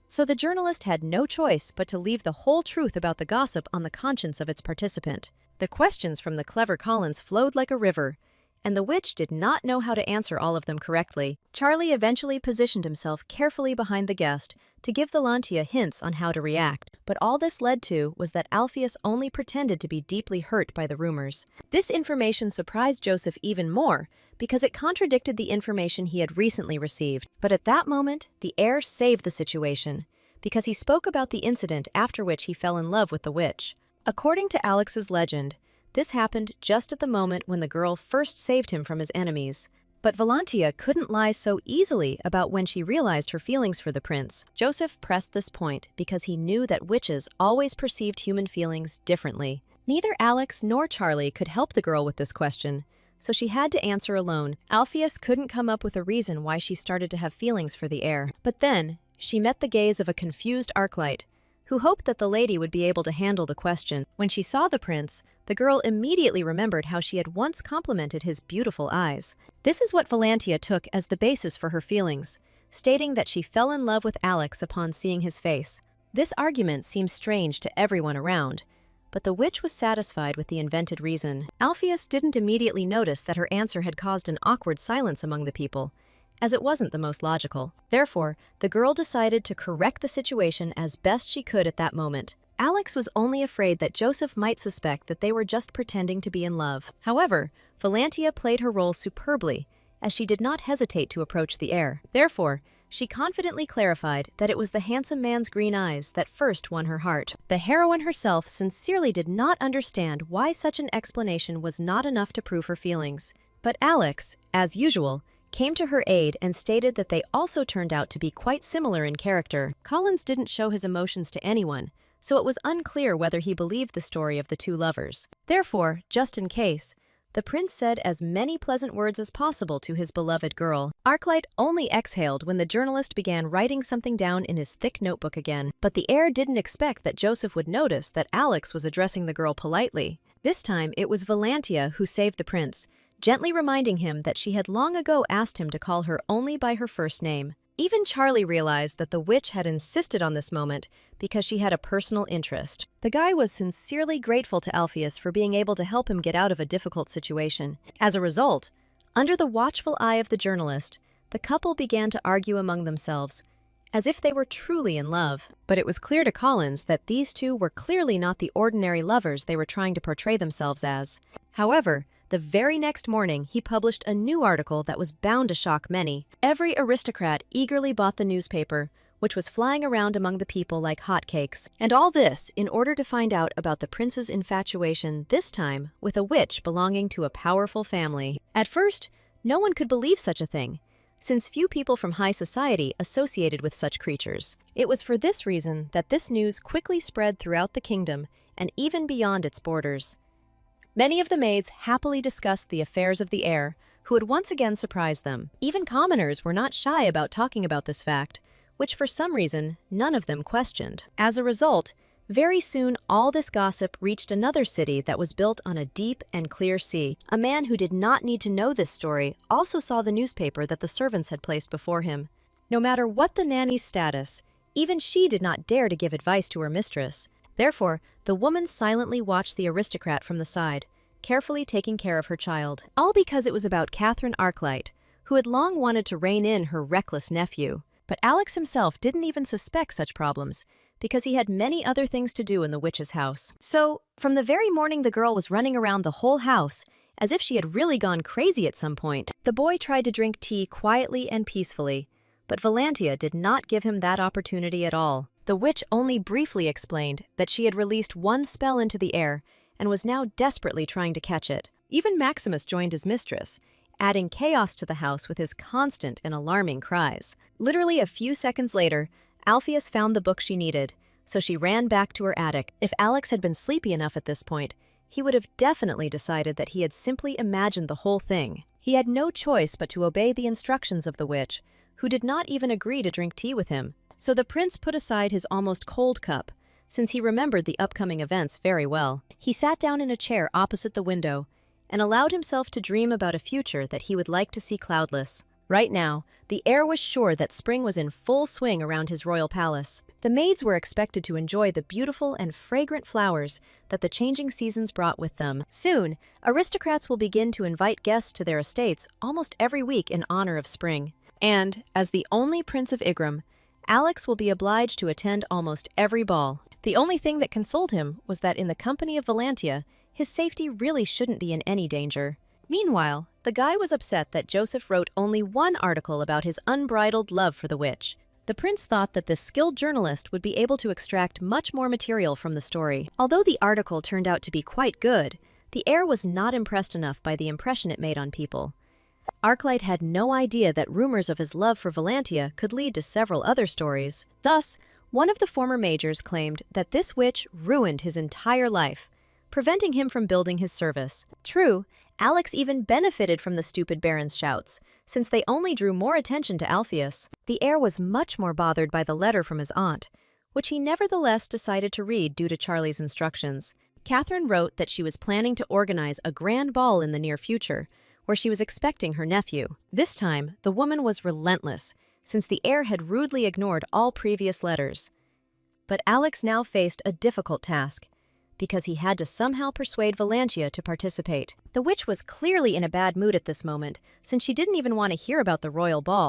So the journalist had no choice but to leave the whole truth about the gossip on the conscience of its participant. The questions from the clever Collins flowed like a river, and the witch did not know how to answer all of them correctly. Charlie eventually positioned himself carefully behind the guest to give Valantia hints on how to react. But all this led to was that Alpheus only pretended to be deeply hurt by the rumors. This information surprised Joseph even more because it contradicted the information he had recently received. But at that moment, the heir saved the situation because he spoke about the incident after which he fell in love with the witch. According to Alex's legend, this happened just at the moment when the girl first saved him from his enemies. But Valantia couldn't lie so easily about when she realized her feelings for the prince. Joseph pressed this point because he knew that witches always perceived human feelings differently. Neither Alex nor Charlie could help the girl with this question, so she had to answer alone. Alpheus couldn't come up with a reason why she started to have feelings for the heir. But then, she met the gaze of a confused Arclight, who hoped that the lady would be able to handle the question. When she saw the prince, the girl immediately remembered how she had once complimented his beautiful eyes. This is what Valantia took as the basis for her feelings, stating that she fell in love with Alex upon seeing his face. This argument seems strange to everyone around, but the witch was satisfied with the invented reason. Alpheus didn't immediately notice that her answer had caused an awkward silence among the people, as it wasn't the most logical. Therefore, the girl decided to correct the situation as best she could at that moment. Alex was only afraid that Joseph might suspect that they were just pretending to be in love. However, Valentia played her role superbly, as she did not hesitate to approach the heir. Therefore, she confidently clarified that it was the handsome man's green eyes that first won her heart. The heroine herself sincerely did not understand why such an explanation was not enough to prove her feelings. But Alex, as usual, came to her aid and stated that they also turned out to be quite similar in character. Collins didn't show his emotions to anyone, so it was unclear whether he believed the story of the two lovers. Therefore, just in case, the prince said as many pleasant words as possible to his beloved girl. Arclight only exhaled when the journalist began writing something down in his thick notebook again. But the heir didn't expect that Joseph would notice that Alex was addressing the girl politely. This time, it was Valentia who saved the prince, gently reminding him that she had long ago asked him to call her only by her first name. Even Charlie realized that the witch had insisted on this moment because she had a personal interest. The guy was sincerely grateful to Alpheus for being able to help him get out of a difficult situation. As a result, under the watchful eye of the journalist, the couple began to argue among themselves, as if they were truly in love. But it was clear to Collins that these two were clearly not the ordinary lovers they were trying to portray themselves as. However, the very next morning, he published a new article that was bound to shock many. Every aristocrat eagerly bought the newspaper, which was flying around among the people like hotcakes. And all this in order to find out about the prince's infatuation, this time with a witch belonging to a powerful family. At first, no one could believe such a thing, since few people from high society associated with such creatures. It was for this reason that this news quickly spread throughout the kingdom and even beyond its borders. Many of the maids happily discussed the affairs of the heir, who had once again surprised them. Even commoners were not shy about talking about this fact, which for some reason none of them questioned. As a result, very soon all this gossip reached another city that was built on a deep and clear sea. A man who did not need to know this story also saw the newspaper that the servants had placed before him. No matter what the nanny's status, even she did not dare to give advice to her mistress. Therefore, the woman silently watched the aristocrat from the side, carefully taking care of her child. All because it was about Catherine Arclight, who had long wanted to rein in her reckless nephew. But Alex himself didn't even suspect such problems, because he had many other things to do in the witch's house. So, from the very morning the girl was running around the whole house, as if she had really gone crazy at some point. The boy tried to drink tea quietly and peacefully, but Valentia did not give him that opportunity at all. The witch only briefly explained that she had released one spell into the air and was now desperately trying to catch it. Even Maximus joined his mistress, adding chaos to the house with his constant and alarming cries. Literally a few seconds later, Alpheus found the book she needed, so she ran back to her attic. If Alex had been sleepy enough at this point, he would have definitely decided that he had simply imagined the whole thing. He had no choice but to obey the instructions of the witch, who did not even agree to drink tea with him. So the prince put aside his almost cold cup, since he remembered the upcoming events very well. He sat down in a chair opposite the window and allowed himself to dream about a future that he would like to see cloudless. Right now, the heir was sure that spring was in full swing around his royal palace. The maids were expected to enjoy the beautiful and fragrant flowers that the changing seasons brought with them. Soon, aristocrats will begin to invite guests to their estates almost every week in honor of spring. And, as the only prince of Igram, Alex will be obliged to attend almost every ball. The only thing that consoled him was that in the company of Valentia, his safety really shouldn't be in any danger. Meanwhile, the guy was upset that Joseph wrote only one article about his unbridled love for the witch. The prince thought that this skilled journalist would be able to extract much more material from the story. Although the article turned out to be quite good, the heir was not impressed enough by the impression it made on people. Arclight had no idea that rumors of his love for Valentia could lead to several other stories. Thus, one of the former majors claimed that this witch ruined his entire life, preventing him from building his service. True, Alex even benefited from the stupid baron's shouts, since they only drew more attention to Alpheus. The heir was much more bothered by the letter from his aunt, which he nevertheless decided to read due to Charlie's instructions. Catherine wrote that she was planning to organize a grand ball in the near future, where she was expecting her nephew. This time, the woman was relentless, since the heir had rudely ignored all previous letters. But Alex now faced a difficult task. because he had to somehow persuade Valantia to participate. The witch was clearly in a bad mood at this moment, since she didn't even want to hear about the royal ball.